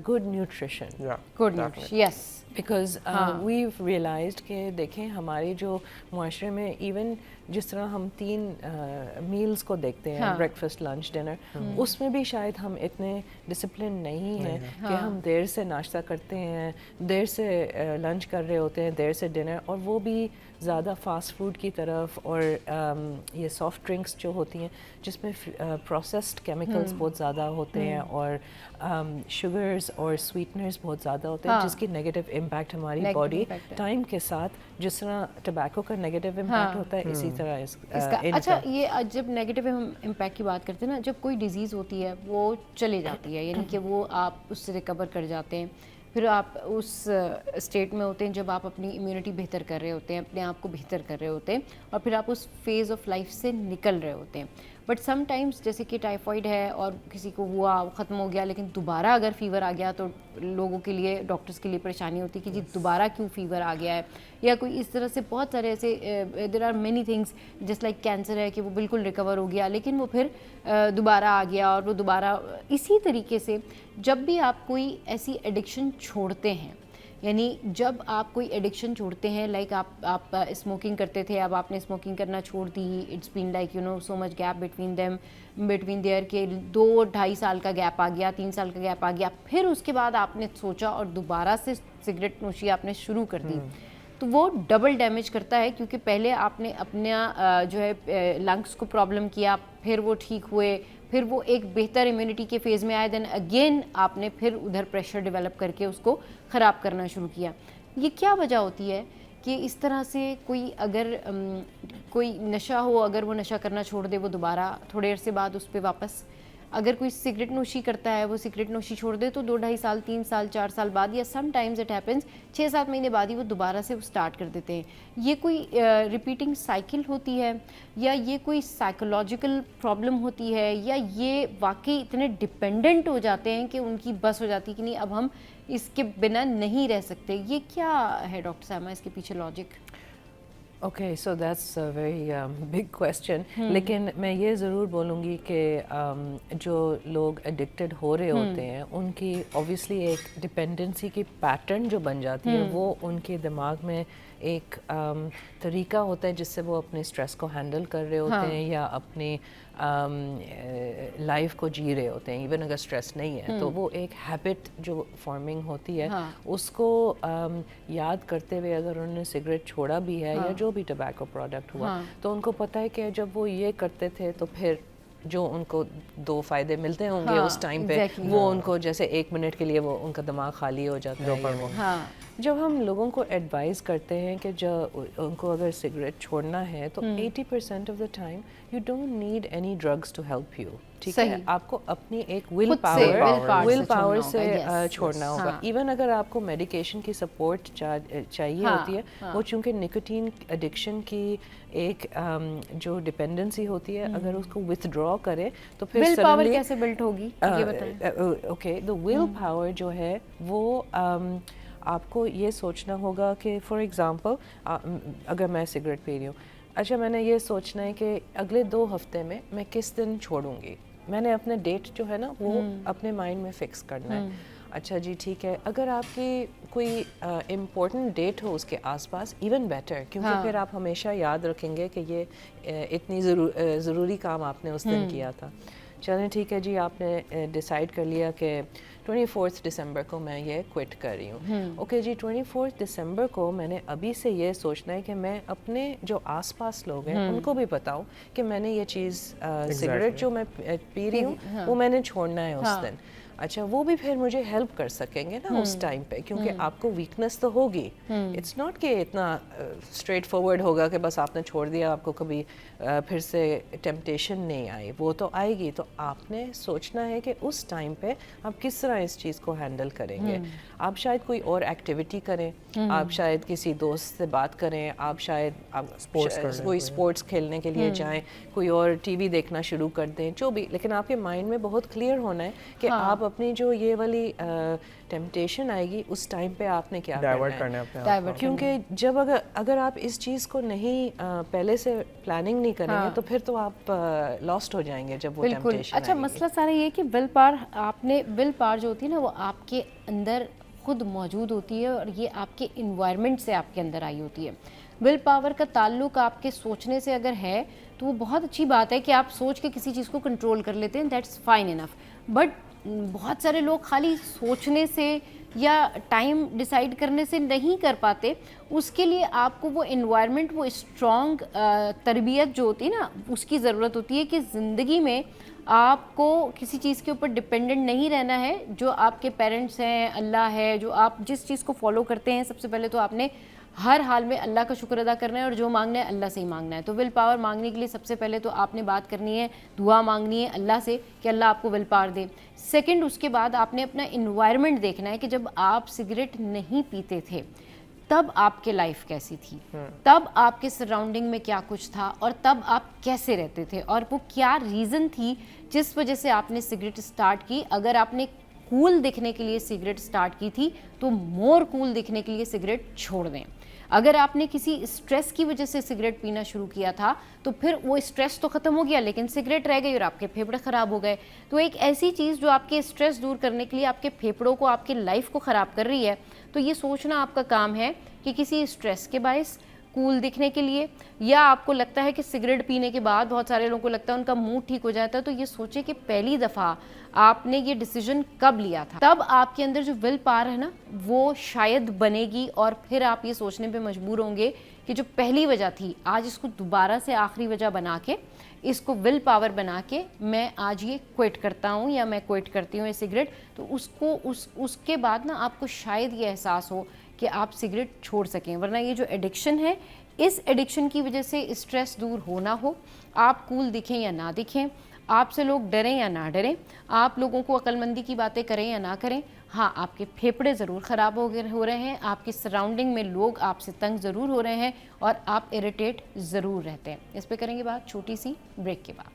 good nutrition. Good nutrition, yes. Because we've realized कि देखें हमारे जो मुआशरे में इवन जिस तरह हम 3 मील्स को देखते हैं, ब्रेकफास्ट, लंच, डिनर, उसमें भी शायद हम इतने डिसिप्लिन नहीं हैं कि हम देर से नाश्ता करते हैं, देर से लंच कर रहे होते हैं, देर से डिनर, और वो भी ज़्यादा फास्ट फूड की तरफ, और ये सॉफ्ट ड्रिंक्स जो होती हैं जिसमें प्रोसेस्ड केमिकल्स बहुत ज़्यादा होते हैं, और शुगर्स और स्वीटनर्स बहुत ज़्यादा होते हैं, जिसकी नेगेटिव इम्पैक्ट हमारी बॉडी टाइम के साथ, जिस तरह टबैको का नेगेटिव इम्पैक्ट होता है, इसी तरह इसका। अच्छा, ये जब नेगेटिव इम्पैक्ट की बात करते हैं ना, जब कोई डिजीज़ होती है वो चले जाती है, यानी कि वो आप उससे रिकवर कर जाते हैं, फिर आप उस स्टेट में होते हैं जब आप अपनी इम्यूनिटी बेहतर कर रहे होते हैं, अपने आप को बेहतर कर रहे होते हैं, और फिर आप उस फेज़ ऑफ लाइफ से निकल रहे होते हैं। बट समटाइम्स जैसे कि टाइफाइड है और किसी को हुआ, ख़त्म हो गया, लेकिन दोबारा अगर फ़ीवर आ गया तो लोगों के लिए, डॉक्टर्स के लिए परेशानी होती है कि जी दोबारा क्यों फ़ीवर आ गया है, या कोई इस तरह से बहुत सारे ऐसे there are many things, just like cancer है कि वो बिल्कुल रिकवर हो गया लेकिन वो फिर दोबारा आ गया, और वो दोबारा इसी तरीके से जब भी आप कोई ऐसी एडिक्शन छोड़ते हैं, यानी जब आप कोई एडिक्शन छोड़ते हैं, लाइक आप स्मोकिंग करते थे, अब आपने स्मोकिंग करना छोड़ दी, it's been like so much gap between there के 2-2.5 साल का गैप आ गया, 3 साल का गैप आ गया, फिर उसके बाद आपने सोचा और दोबारा से सिगरेट नोशी आपने शुरू कर दी, तो वो डबल डैमेज करता है, क्योंकि पहले आपने अपना जो है लंग्स को प्रॉब्लम किया, फिर वो ठीक हुए, फिर वो एक बेहतर इम्यूनिटी के फेज़ में आए, देन अगेन आपने फिर उधर प्रेशर डेवलप करके उसको ख़राब करना शुरू किया। ये क्या वजह होती है कि इस तरह से कोई अगर कोई नशा हो, अगर वो नशा करना छोड़ दे, वो दोबारा थोड़े अरसे बाद उस पर वापस अगर कोई सिगरेट नोशी करता है, वो सिगरेट नोशी छोड़ दे तो 2-2.5 साल, 3 साल, 4 साल बाद, या समटाइम्स इट हैपेंस 6-7 महीने बाद ही वो दोबारा से स्टार्ट कर देते हैं। ये कोई रिपीटिंग साइकिल होती है, या ये कोई साइकोलॉजिकल प्रॉब्लम होती है, या ये वाकई इतने डिपेंडेंट हो जाते हैं कि उनकी बस हो जाती है कि नहीं अब हम इसके बिना नहीं रह सकते? ये क्या है डॉक्टर सामा इसके पीछे logic? Okay, so that's a very big question. लेकिन मैं ये ज़रूर बोलूँगी कि जो लोग एडिक्टेड हो रहे होते हैं उनकी ऑब्वियसली एक डिपेंडेंसी की पैटर्न जो बन जाती है, वो उनके दिमाग में एक तरीका होता है जिससे वो अपने स्ट्रेस को हैंडल कर रहे होते हैं या अपनी लाइफ को जी रहे होते हैं। इवन अगर स्ट्रेस नहीं है तो वो एक हैबिट जो फॉर्मिंग होती है उसको याद करते हुए अगर उन्होंने सिगरेट छोड़ा भी है या जो भी टबैको प्रोडक्ट हुआ तो उनको पता है कि जब वो ये करते थे तो फिर जो उनको 2 फ़ायदे मिलते होंगे उस टाइम पे, वो उनको जैसे 1 मिनट के लिए वो उनका दिमाग खाली हो जाता है। जब हम लोगों को एडवाइस करते हैं कि जब उनको अगर सिगरेट छोड़ना है तो 80% of the time you don't need any drugs to help you, ठीक है? आपको अपनी एक विल पावर से छोड़ना होगा। इवन अगर आपको मेडिकेशन की सपोर्ट चाहिए होती है, वो चूँकि निकोटीन एडिक्शन की एक जो डिपेंडेंसी होती है, अगर उसको विथड्रॉ करे तो फिर विल पावर कैसे बिल्ड होगी ये बताएं? ओके, द विल पावर जो है वो आपको ये सोचना होगा कि फॉर एग्ज़ाम्पल अगर मैं सिगरेट पी रही हूँ, अच्छा मैंने ये सोचना है कि अगले 2 हफ्ते में मैं किस दिन छोड़ूंगी। मैंने अपने डेट जो है ना वो अपने माइंड में फ़िक्स करना है। अच्छा जी ठीक है, अगर आपकी कोई इम्पोर्टेंट डेट हो उसके आसपास इवन बेटर, क्योंकि फिर आप हमेशा याद रखेंगे कि ये इतनी ज़रूरी काम आपने उस दिन किया था। चलें ठीक है जी, आपने डिसाइड कर लिया कि 24 दिसंबर को मैं ये क्विट कर रही हूँ। ओके जी, 24 दिसंबर को मैंने अभी से ये सोचना है कि मैं अपने जो आसपास लोग हैं उनको भी बताऊँ कि मैंने ये चीज़ सिगरेट जो मैं पी रही हूँ वो मैंने छोड़ना है उस दिन। अच्छा, वो भी फिर मुझे हेल्प कर सकेंगे ना उस टाइम पे, क्योंकि आपको वीकनेस तो होगी। इट्स नॉट कि इतना स्ट्रेट फॉरवर्ड होगा कि बस आपने छोड़ दिया, आपको कभी फिर से टेम्पटेशन नहीं आई, वो तो आएगी। तो आपने सोचना है कि उस टाइम पे आप किस तरह इस चीज़ को हैंडल करेंगे। आप शायद कोई और एक्टिविटी करें, आप शायद किसी दोस्त से बात करें, आप शायद कोई स्पोर्ट्स खेलने के लिए जाएं, कोई और टीवी देखना शुरू कर दें, जो भी। लेकिन आपके माइंड में बहुत क्लियर होना है कि आप अपनी जो ये वाली टेम्पटेशन आएगी उस टाइम पे आपने क्या करना है। क्योंकि जब अगर आप इस चीज़ को नहीं पहले से प्लानिंग नहीं करेंगे तो फिर तो आप लॉस्ट हो जाएंगे जब वो टेम्पटेशन। अच्छा, मसला सारा ये कि विल पावर जो होती है ना वो आपके अंदर खुद मौजूद होती है और ये आपके इन्वायरमेंट से आपके अंदर आई होती है। विल पावर का ताल्लुक आपके सोचने से अगर है तो वो बहुत अच्छी बात है कि आप सोच के किसी चीज़ को कंट्रोल कर लेते हैं, दैट्स फाइन इनफ। बट बहुत सारे लोग खाली सोचने से या टाइम डिसाइड करने से नहीं कर पाते, उसके लिए आपको वो इन्वायरमेंट, वो स्ट्रॉन्ग तरबियत जो होती है ना उसकी ज़रूरत होती है कि ज़िंदगी में आपको किसी चीज़ के ऊपर डिपेंडेंट नहीं रहना है। जो आपके पेरेंट्स हैं, अल्लाह है, जो आप जिस चीज़ को फॉलो करते हैं, सबसे पहले तो आपने हर हाल में अल्लाह का शुक्र अदा करना है और जो मांगना है अल्लाह से ही मांगना है। तो विल पावर मांगने के लिए सबसे पहले तो आपने बात करनी है, दुआ मांगनी है अल्लाह से कि अल्लाह आपको विल पावर दे। सेकंड, उसके बाद आपने अपना इन्वायरमेंट देखना है कि जब आप सिगरेट नहीं पीते थे तब आपके लाइफ कैसी थी, तब आपके सराउंडिंग में क्या कुछ था और तब आप कैसे रहते थे और वो क्या रीज़न थी जिस वजह से आपने सिगरेट स्टार्ट की। अगर आपने कूल दिखने के लिए सिगरेट स्टार्ट की थी तो मोर कूल दिखने के लिए सिगरेट छोड़ दें। अगर आपने किसी स्ट्रेस की वजह से सिगरेट पीना शुरू किया था तो फिर वो स्ट्रेस तो ख़त्म हो गया लेकिन सिगरेट रह गई और आपके फेफड़े ख़राब हो गए। तो एक ऐसी चीज़ जो आपके स्ट्रेस दूर करने के लिए आपके फेफड़ों को, आपकी लाइफ को ख़राब कर रही है, तो ये सोचना आपका काम है कि किसी स्ट्रेस के बायस, कूल दिखने के लिए, या आपको लगता है कि सिगरेट पीने के बाद बहुत सारे लोगों को लगता है उनका मूड ठीक हो जाता है, तो ये सोचे कि पहली दफ़ा आपने ये डिसीजन कब लिया था। तब आपके अंदर जो विल पावर है ना वो शायद बनेगी और फिर आप ये सोचने पे मजबूर होंगे कि जो पहली वजह थी आज इसको दोबारा से आखिरी वजह बना के, इसको विल पावर बना के मैं आज ये क्विट करता हूँ या मैं क्विट करती हूँ ये सिगरेट। तो उसके बाद ना आपको शायद ये एहसास हो कि आप सिगरेट छोड़ सकें। वरना ये जो एडिक्शन है, इस एडिक्शन की वजह से स्ट्रेस दूर हो ना हो, आप कूल दिखें या ना दिखें, आपसे लोग डरें या ना डरें, आप लोगों को अक्लमंदी की बातें करें या ना करें, हाँ आपके फेफड़े ज़रूर ख़राब हो रहे हैं, आपकी सराउंडिंग में लोग आपसे तंग ज़रूर हो रहे हैं और आप इरिटेट ज़रूर रहते हैं। इस पे करेंगे बात छोटी सी ब्रेक के बाद।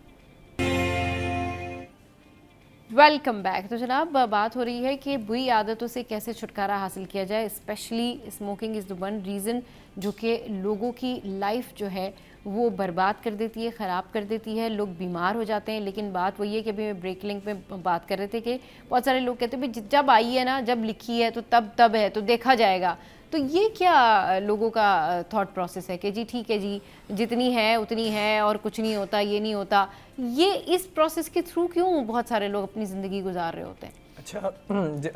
Welcome back. तो जनाब बात हो रही है कि बुरी आदतों से कैसे छुटकारा हासिल किया जाए। Specially smoking is the one reason जो कि लोगों की लाइफ जो है वो बर्बाद कर देती है, ख़राब कर देती है, लोग बीमार हो जाते हैं। लेकिन बात वही है कि अभी मैं ब्रेक लिंक में बात कर रहे थे कि बहुत सारे लोग कहते हैं भाई जब आई है ना, जब लिखी है तो तब है, तो देखा जाएगा। तो ये क्या लोगों का थॉट प्रोसेस है कि जी ठीक है जी, जितनी है उतनी है और कुछ नहीं होता, ये नहीं होता। ये इस प्रोसेस के थ्रू क्यों बहुत सारे लोग अपनी ज़िंदगी गुजार रहे होते हैं? अच्छा,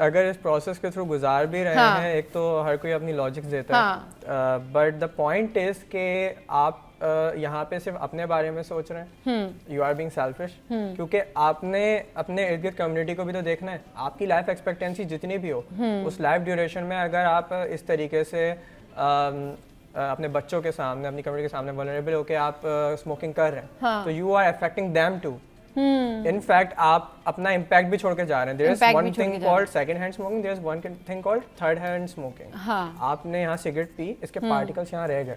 अगर इस प्रोसेस के थ्रू गुजार भी रहे हैं, एक तो हर कोई अपनी लॉजिक देता है, बट द पॉइंट इज के आप यहाँ पे सिर्फ अपने बारे में सोच रहे हैं, यू आर बीइंग सेल्फिश, क्योंकि आपने अपने इर्द गिर्द कम्युनिटी को भी तो देखना है। आपकी लाइफ एक्सपेक्टेंसी जितनी भी हो, उस लाइफ ड्यूरेशन में अगर आप इस तरीके से अपने बच्चों के सामने, अपनी कम्युनिटी के सामने वल्नरेबल होकर आप स्मोकिंग कर रहे हैं, तो you are affecting them too. In fact आप अपना इम्पैक्ट भी छोड़ के जा रहे हैं। There is one thing called second hand smoking, there is one thing called third hand smoking. आपने यहाँ सिगरेट पी, इसके पार्टिकल्स यहाँ रह गए,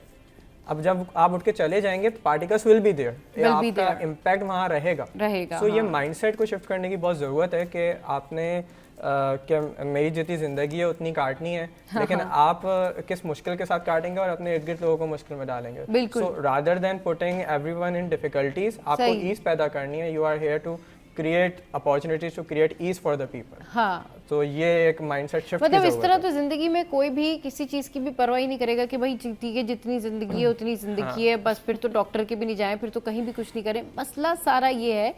अब जब आप उठ के चले जाएंगे तो पार्टिकल्स विल बी देयर, आपका इम्पैक्ट वहाँ रहेगा। सो ये माइंडसेट को शिफ्ट करने की बहुत ज़रूरत है कि आपने कि मेरी जितनी ज़िंदगी है उतनी काटनी है, लेकिन आप किस मुश्किल के साथ काटेंगे और अपने इर्द गिर्द लोगों को मुश्किल में डालेंगे। So rather than putting everyone in difficulties, आपको ईज पैदा करनी है। You are here to create opportunities, to create ease for the people. हाँ, तो ये एक माइंडसेट शिफ्ट मतलब इस तरह तो जिंदगी में कोई भी किसी चीज़ की भी परवाह ही नहीं करेगा कि भाई ठीक है जितनी ज़िंदगी है उतनी ज़िंदगी है, बस फिर तो डॉक्टर के भी नहीं जाएं, फिर तो कहीं भी कुछ नहीं करें। मसला सारा ये है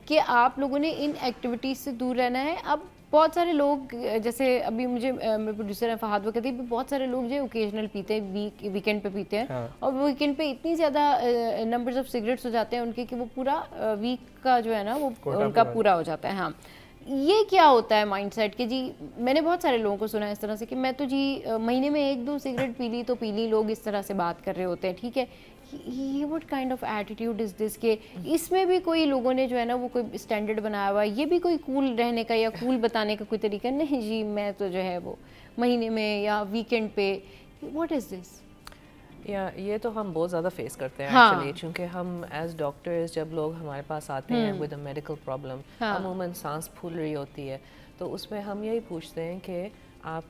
कि आप लोगों ने इन एक्टिविटीज़ से दूर रहना है। अब बहुत सारे लोग, जैसे अभी मुझे मेरे प्रोड्यूसर हैं फहाद, वो कहते हैं बहुत सारे लोग जो ओकेजनल पीते हैं, वीकेंड पे पीते हैं, और वीकेंड पे इतनी ज़्यादा नंबर्स ऑफ सिगरेट्स हो जाते हैं उनके कि वो पूरा वीक का जो है ना वो उनका पूरा हो जाता है। हाँ, ये क्या होता है माइंडसेट कि जी, मैंने बहुत सारे लोगों को सुना है इस तरह से कि मैं तो जी महीने में 1-2 सिगरेट पी ली तो पी ली, लोग इस तरह से बात कर रहे होते हैं। ठीक है, ये what kind of attitude is this के इसमें भी कोई लोगों ने जो है ना वो कोई स्टैंडर्ड बनाया हुआ है, ये भी कोई कूल रहने का या कूल बताने का कोई तरीका नहीं जी, मैं तो जो है वो महीने में या वीकेंड पे, व्हाट इज दिस? या ये तो हम बहुत ज़्यादा फेस करते हैं एक्चुअली, क्योंकि हम एज डॉक्टर्स जब लोग हमारे पास आते हैं विद अ मेडिकल प्रॉब्लम, अमूमन सांस फूल रही होती है, तो उसमें हम यही पूछते हैं कि आप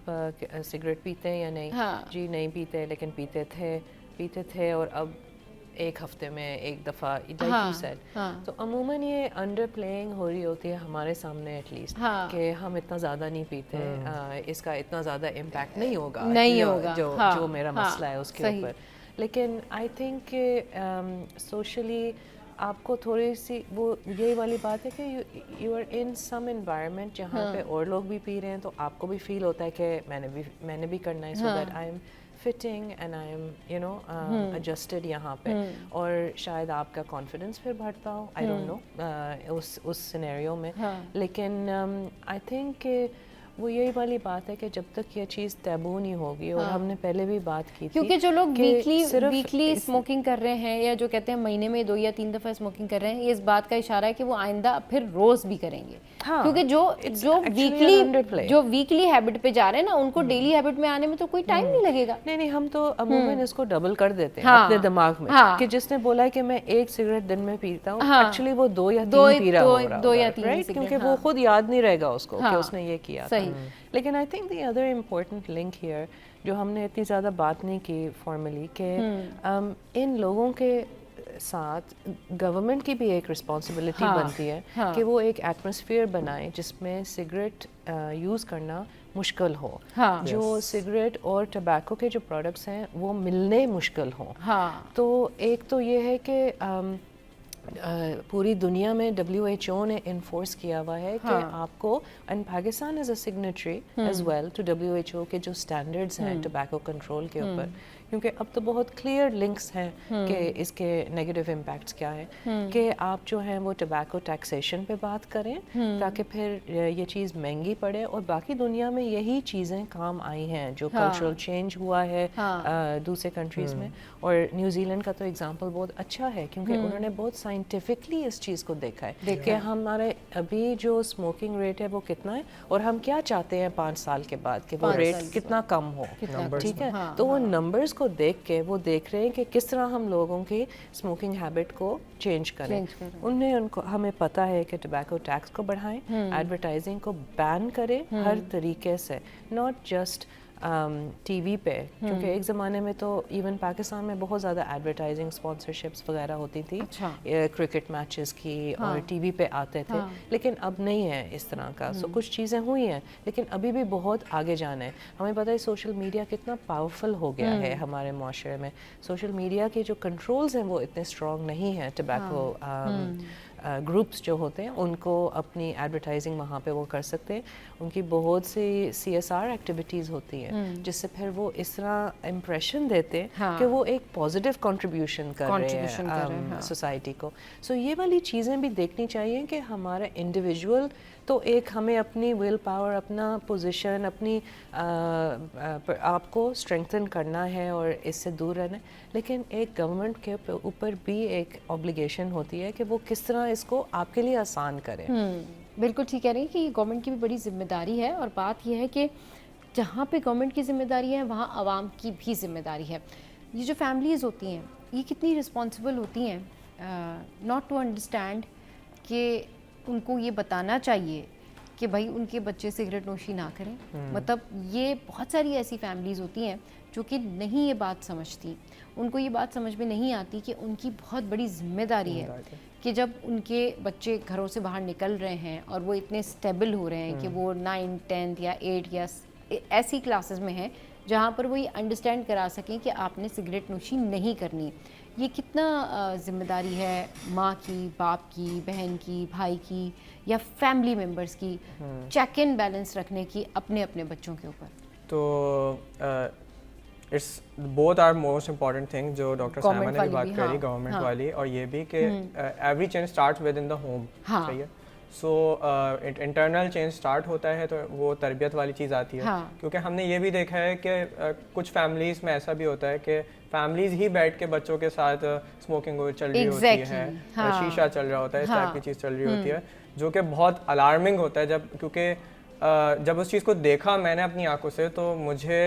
सिगरेट पीते हैं या नहीं? जी नहीं पीते, लेकिन पीते थे और अब एक हफ्ते में एक दफ़ा, लाइक यू सेड। तो अमूमन ये अंडर प्लेइंग हो रही होती है हमारे सामने एटलीस्ट, कि हम इतना ज़्यादा नहीं पीते, इसका इतना ज़्यादा इम्पैक्ट नहीं होगा जो मेरा मसला है उसके ऊपर। लेकिन आई थिंक सोशली आपको थोड़ी सी वो यही वाली बात है कि you are in some environment जहाँ पे और लोग भी पी रहे हैं, तो आपको भी फील होता है कि मैंने भी करना है, so that I am fitting and I am you know adjusted यहाँ पे, और शायद आपका कॉन्फिडेंस फिर बढ़ता हो, आई डोंट नो उस सिनेरियो में। लेकिन आई थिंक वो यही वाली बात है कि जब तक ये चीज़ टैबू नहीं होगी, और हमने पहले भी बात की थी, क्योंकि जो लोग वीकली स्मोकिंग कर रहे हैं या जो कहते हैं महीने में 2 या 3 दफ़ा स्मोकिंग कर रहे हैं, ये इस बात का इशारा है कि वो आइंदा फिर रोज़ भी करेंगे। क्योंकि जो वीकली हैबिट पे जा रहे हैं ना, उनको डेली हैबिट में आने में तो कोई टाइम नहीं लगेगा। नहीं, हम तो अमूमन इसको डबल कर देते हैं अपने दिमाग में, कि जिसने बोला है कि मैं 1 सिगरेट दिन में पीता हूँ, एक्चुअली वो 2 या 3 पी रहा होगा, 2 या 3, क्योंकि वो खुद याद नहीं रहेगा उसको कि उसने ये किया था। लेकिन I think the other important link here, जो हमने इतनी ज़्यादा बात नहीं की फॉर्मली, कि इन लोगों के साथ गवर्नमेंट की भी एक रिस्पॉन्सिबिलिटी बनती है कि वो एक एटमॉस्फेयर बनाए जिसमें सिगरेट यूज़ करना मुश्किल हो, जो सिगरेट और टबैको के जो प्रोडक्ट्स हैं वो मिलने मुश्किल हों। तो एक तो ये है कि पूरी दुनिया में WHO ने इन्फोर्स किया हुआ है कि आपको, and Pakistan is a signatory as well to WHO के जो स्टैंडर्ड्स हैं टोबैको कंट्रोल के ऊपर, क्योंकि अब तो बहुत क्लियर लिंक्स हैं कि इसके नेगेटिव इम्पैक्ट्स क्या हैं, कि आप जो हैं वो टोबैको टैक्सेशन पे बात करें ताकि फिर ये चीज़ महंगी पड़े, और बाकी दुनिया में यही चीज़ें काम आई हैं, जो कल्चरल चेंज हुआ है दूसरे कंट्रीज़ में। और न्यूजीलैंड का तो एग्जांपल बहुत अच्छा है, क्योंकि उन्होंने बहुत साइंटिफिकली इस चीज़ को देखा है कि हमारे अभी जो स्मोकिंग रेट है वो कितना है और हम क्या चाहते हैं 5 साल के बाद कि वो रेट कितना कम हो, ठीक है। तो वो नंबर्स को देख के वो देख रहे हैं कि किस तरह हम लोगों की स्मोकिंग हैबिट को चेंज करें। उनको हमें पता है कि टबैको टैक्स को बढ़ाएं, एडवर्टाइजिंग को बैन करें हर तरीके से, नॉट जस्ट टीवी पे, क्योंकि एक ज़माने में तो इवन पाकिस्तान में बहुत ज़्यादा एडवर्टाइजिंग स्पॉन्सरशिप्स वगैरह होती थी क्रिकेट मैचेस की और टीवी पे आते थे, लेकिन अब नहीं है इस तरह का। सो कुछ चीज़ें हुई हैं लेकिन अभी भी बहुत आगे जाना है। हमें पता है सोशल मीडिया कितना पावरफुल हो गया है हमारे माशरे में। सोशल मीडिया के जो कंट्रोल्स हैं वो इतने स्ट्रॉन्ग नहीं हैं टबैको ग्रुप्स जो होते हैं उनको अपनी एडवर्टाइजिंग वहाँ पे वो कर सकते हैं। उनकी बहुत सी CSR एक्टिविटीज़ होती हैं जिससे फिर वो इस तरह इम्प्रेशन देते हैं कि वो एक पॉजिटिव कंट्रीब्यूशन कर रहे हैं सोसाइटी को। सो ये वाली चीज़ें भी देखनी चाहिए कि हमारा इंडिविजुअल तो एक हमें अपनी विल पावर, अपना पोजीशन, अपनी आपको स्ट्रेंथन करना है और इससे दूर रहना है, लेकिन एक गवर्नमेंट के ऊपर भी एक ऑब्लिगेशन होती है कि वो किस तरह इसको आपके लिए आसान करे। बिल्कुल ठीक कह रही हैं कि गवर्नमेंट की भी बड़ी जिम्मेदारी है और बात यह है कि जहाँ पे गवर्नमेंट की जिम्मेदारी है वहाँ आवाम की भी जिम्मेदारी है। ये जो फैमिलीज़ होती हैं ये कितनी रिस्पॉन्सिबल होती हैं नॉट टू अंडरस्टैंड कि उनको ये बताना चाहिए कि भाई उनके बच्चे सिगरेट नोशी ना करें। मतलब ये बहुत सारी ऐसी फैमिलीज़ होती हैं जो कि नहीं ये बात समझती, उनको ये बात समझ में नहीं आती कि उनकी बहुत बड़ी जिम्मेदारी है कि जब उनके बच्चे घरों से बाहर निकल रहे हैं और वो इतने स्टेबल हो रहे हैं कि वो 9, 10 या 8 या ऐसी क्लासेस में हैं जहाँ पर वो ये अंडरस्टैंड करा सकें कि आपने सिगरेट नोशी नहीं करनी। ये कितना जिम्मेदारी है माँ की, बाप की, बहन की, भाई की या फैमिली मेम्बर्स की चेक इन बैलेंस रखने की अपने अपने बच्चों के ऊपर। तो it's both are most important thing जो डॉक्टर सामा ने भी बात करी, गवर्नमेंट वाली, और ये भी कि every change starts with in the home. सही है। सो इंटरनल चेंज स्टार्ट होता है तो वो तरबियत वाली चीज़ आती है। क्योंकि हमने ये भी देखा है कि कुछ फैमिलीज़ में ऐसा भी होता है कि फैमिलीज़ ही बैठ के बच्चों के साथ स्मोकिंग चल रही होती है, शीशा चल रहा होता है, इस टाइप की चीज़ चल रही होती है, जो कि बहुत अलार्मिंग होता है। क्योंकि जब उस चीज़ को देखा मैंने अपनी आंखों से तो मुझे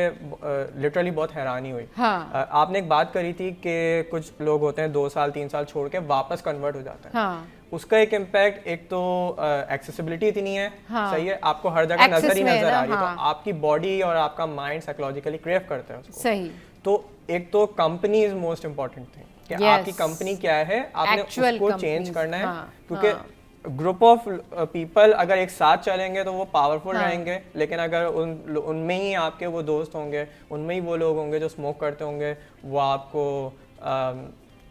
लिटरली बहुत हैरानी हुई। आपने एक बात करी थी कि कुछ लोग होते हैं 2 साल 3 साल छोड़ के वापस कन्वर्ट हो जाता है। उसका एक इम्पैक्ट, एक तो एक्सेसिबिलिटी इतनी है, सही है, आपको हर जगह नजर ही नजर आ रही है, तो आपकी बॉडी और आपका माइंड साइकोलॉजिकली क्रेव करता है उसको। सही। तो एक तो company is most important thing कि आपकी कंपनी क्या है, आपने उसको चेंज करना है। क्योंकि ग्रुप ऑफ पीपल अगर एक साथ चलेंगे तो वो पावरफुल रहेंगे, लेकिन अगर उनमें ही आपके वो दोस्त होंगे, उनमें ही वो लोग होंगे जो स्मोक करते होंगे, वो आपको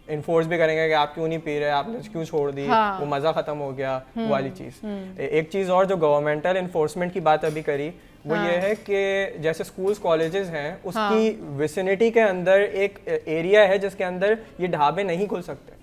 इन्फोर्स भी करेंगे कि आप क्यों नहीं पी रहे, आपने क्यों छोड़ दी, वो मज़ा ख़त्म हो गया, वो वाली चीज़। एक चीज़ और जो गवर्नमेंटल इन्फोर्समेंट की बात अभी करी, वो ये है कि जैसे स्कूल्स कॉलेजेस हैं उसकी विसिनिटी के अंदर एक एरिया है जिसके अंदर ये ढाबे नहीं खुल सकते,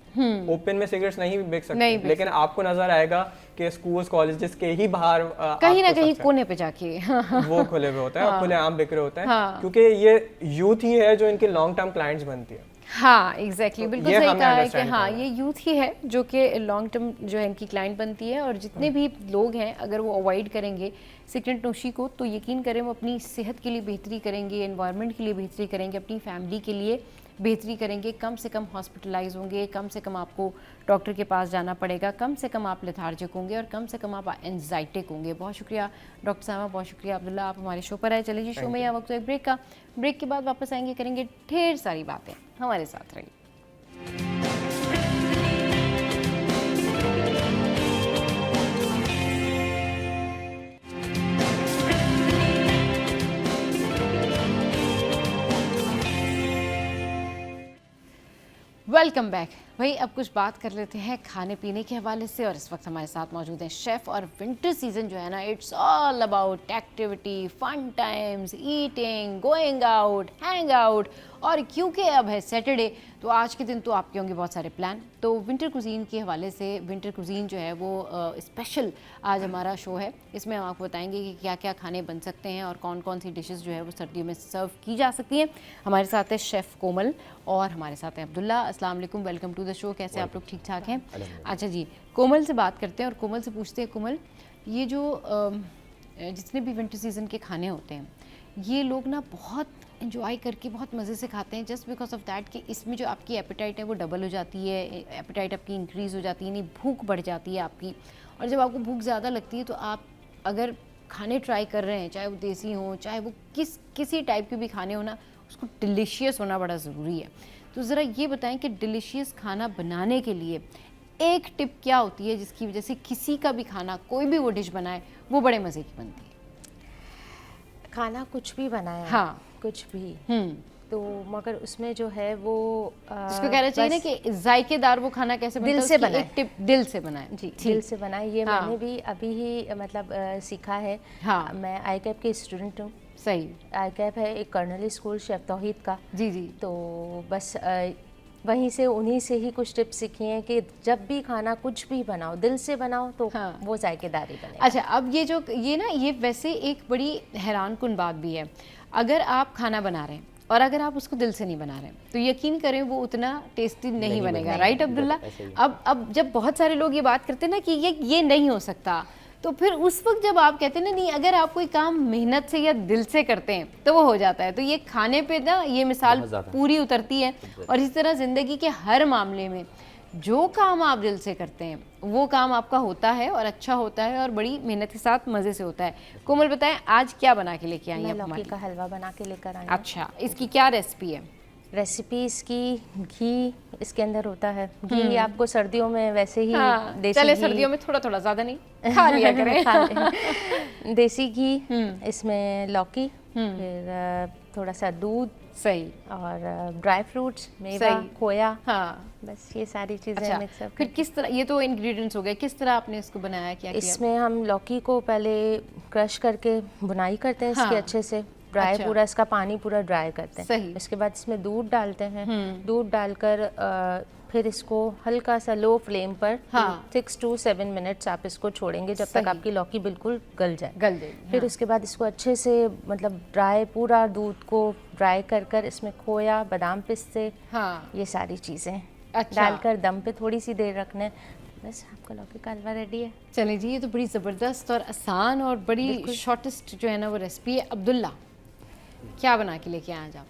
ओपन में सिगरेट्स नहीं बिक सकते, लेकिन आपको नजर आएगा कि स्कूल्स कॉलेजेस के ही बाहर कहीं ना कहीं कोने पे जाके वो खुले हुए होते हैं, खुले आम बिक रहे होते हैं, क्योंकि ये यूथ ही है जो इनके लॉन्ग टर्म क्लाइंट्स बनती है। हाँ एग्जैक्टली, बिल्कुल सही कहा है कि हाँ ये यूथ ही है जो कि लॉन्ग टर्म जो है इनकी क्लाइंट बनती है। और जितने भी लोग हैं अगर वो अवॉइड करेंगे सिगरेट नोशी को तो यकीन करें वो अपनी सेहत के लिए बेहतरी करेंगे, एनवायरनमेंट के लिए बेहतरी करेंगे, अपनी फैमिली के लिए बेहतरी करेंगे, कम से कम हॉस्पिटलाइज होंगे, कम से कम आपको डॉक्टर के पास जाना पड़ेगा, कम से कम आप लेथार्जिक होंगे और कम से कम आप एंजाइटिक होंगे। बहुत शुक्रिया डॉक्टर सामा, बहुत शुक्रिया अब्दुल्ला, आप हमारे शो पर आए। चलिए जी शो में यह वक्त है ब्रेक का, ब्रेक के बाद वापस आएंगे, करेंगे ढेर सारी बातें, हमारे साथ रहिए। Welcome back. भाई अब कुछ बात कर लेते हैं खाने पीने के हवाले से, और इस वक्त हमारे साथ मौजूद हैं शेफ़। और विंटर सीजन जो है ना, it's all about activity, fun times, eating, going out, hang out. और क्योंकि अब है सैटरडे तो आज के दिन तो आपके होंगे बहुत सारे प्लान। तो विंटर कुजीन के हवाले से, विंटर कुजीन जो है वो स्पेशल आज हमारा शो है, इसमें हम आपको बताएंगे कि क्या क्या खाने बन सकते हैं और कौन कौन सी डिशेस जो है वो सर्दियों में सर्व की जा सकती हैं। हमारे साथ है शेफ़ कोमल और हमारे साथ है अब्दुल्ला। अस्सलाम वालेकुम, welcome to the the show. कैसे आप लोग? ठीक ठाक हैं? अच्छा जी, कोमल से बात करते हैं और कोमल से पूछते हैं, कोमल ये जो जितने भी विंटर सीज़न के खाने होते हैं ये लोग ना बहुत एंजॉय करके बहुत मज़े से खाते हैं, जस्ट बिकॉज ऑफ दैट कि इसमें जो आपकी एपेटाइट है वो डबल हो जाती है, एपेटाइट आपकी इंक्रीज़ हो जाती है, नहीं भूख बढ़ जाती है आपकी। और जब आपको भूख ज़्यादा लगती है तो आप अगर खाने ट्राई कर रहे हैं, चाहे वो देसी हो चाहे वो किसी टाइप के भी खाने हो ना, उसको डिलीशियस होना बड़ा ज़रूरी है। तो ज़रा ये बताएं कि डिलीशियस खाना बनाने के लिए एक टिप क्या होती है जिसकी वजह से किसी का भी खाना, कोई भी वो डिश बनाए वो बड़े मज़े की बनती है? खाना कुछ भी बनाए, हाँ कुछ भी, तो मगर उसमें जो है वो जिसको कहना चाहिए ना कि जायकेदार वो खाना कैसे बनता है, दिल से बनाए, एक टिप दिल से बनाए। जी, दिल से बनाए। ये मैंने भी अभी ही मतलब सीखा है। हाँ, मैं आईकैप की स्टूडेंट हूँ। सही, आईकैप है एक कर्नल स्कूल शेफ तौहीद का। जी जी। तो बस वहीं से उन्हीं से ही कुछ टिप्स सीखी हैं कि जब भी खाना कुछ भी बनाओ दिल से बनाओ तो वो जायकेदार ही बनेगा। अच्छा, अब ये ना ये वैसे एक बड़ी हैरान कुन बात भी है, अगर आप खाना बना रहे हैं और अगर आप उसको दिल से नहीं बना रहे तो यकीन करें वो उतना टेस्टी नहीं बनेगा। राइट अब्दुल्ला? अब जब बहुत सारे लोग ये बात करते हैं ना कि ये नहीं हो सकता, तो फिर उस वक्त जब आप कहते हैं ना नहीं, अगर आप कोई काम मेहनत से या दिल से करते हैं तो वो हो जाता है। तो ये खाने पे ना ये मिसाल पूरी उतरती है। और इस तरह ज़िंदगी के हर मामले में जो काम आप दिल से करते हैं वो काम आपका होता है और अच्छा होता है और बड़ी मेहनत के साथ मज़े से होता है। कोमल बताएं आज क्या बना के लेके आई हैं? लौकी का हलवा बना के लेकर आई। अच्छा, इसकी क्या रेसिपी है? रेसिपी इसकी घी इसके अंदर होता है। घी आपको सर्दियों में वैसे ही देसी चले सर्दियों में थोड़ा थोड़ा, ज़्यादा नहीं खा लिया करें। देसी घी, इसमें लौकी, फिर थोड़ा सा दूध, सही, और ड्राई फ्रूट्स, मेवा, खोया, हाँ बस ये सारी चीज़ें अच्छा, मिक्सअप। फिर किस तरह, ये तो इंग्रेडिएंट्स हो गए, किस तरह आपने इसको बनाया, क्या किया? इसमें हम लौकी को पहले क्रश करके बुनाई करते हैं इसकी अच्छे से, ड्राई पूरा इसका पानी पूरा ड्राई करते हैं। इसके बाद इसमें दूध डालते हैं। दूध डालकर फिर इसको हल्का सा लो फ्लेम पर 6 to 7 मिनट्स आप इसको छोड़ेंगे जब तक आपकी लौकी बिल्कुल गल जाए। फिर उसके बाद इसको अच्छे से मतलब ड्राई पूरा दूध को ड्राई कर इसमें खोया, बादाम, पिस्ते, ये सारी चीज़ें डालकर दम पे थोड़ी सी देर रखना, बस आपका लौकी का हलवा रेडी है। चलिए जी, ये तो बड़ी ज़बरदस्त और आसान और बड़ी शॉर्टेस्ट जो है ना वो रेसिपी है। अब्दुल्ला, क्या बना के लेके आए आज आप?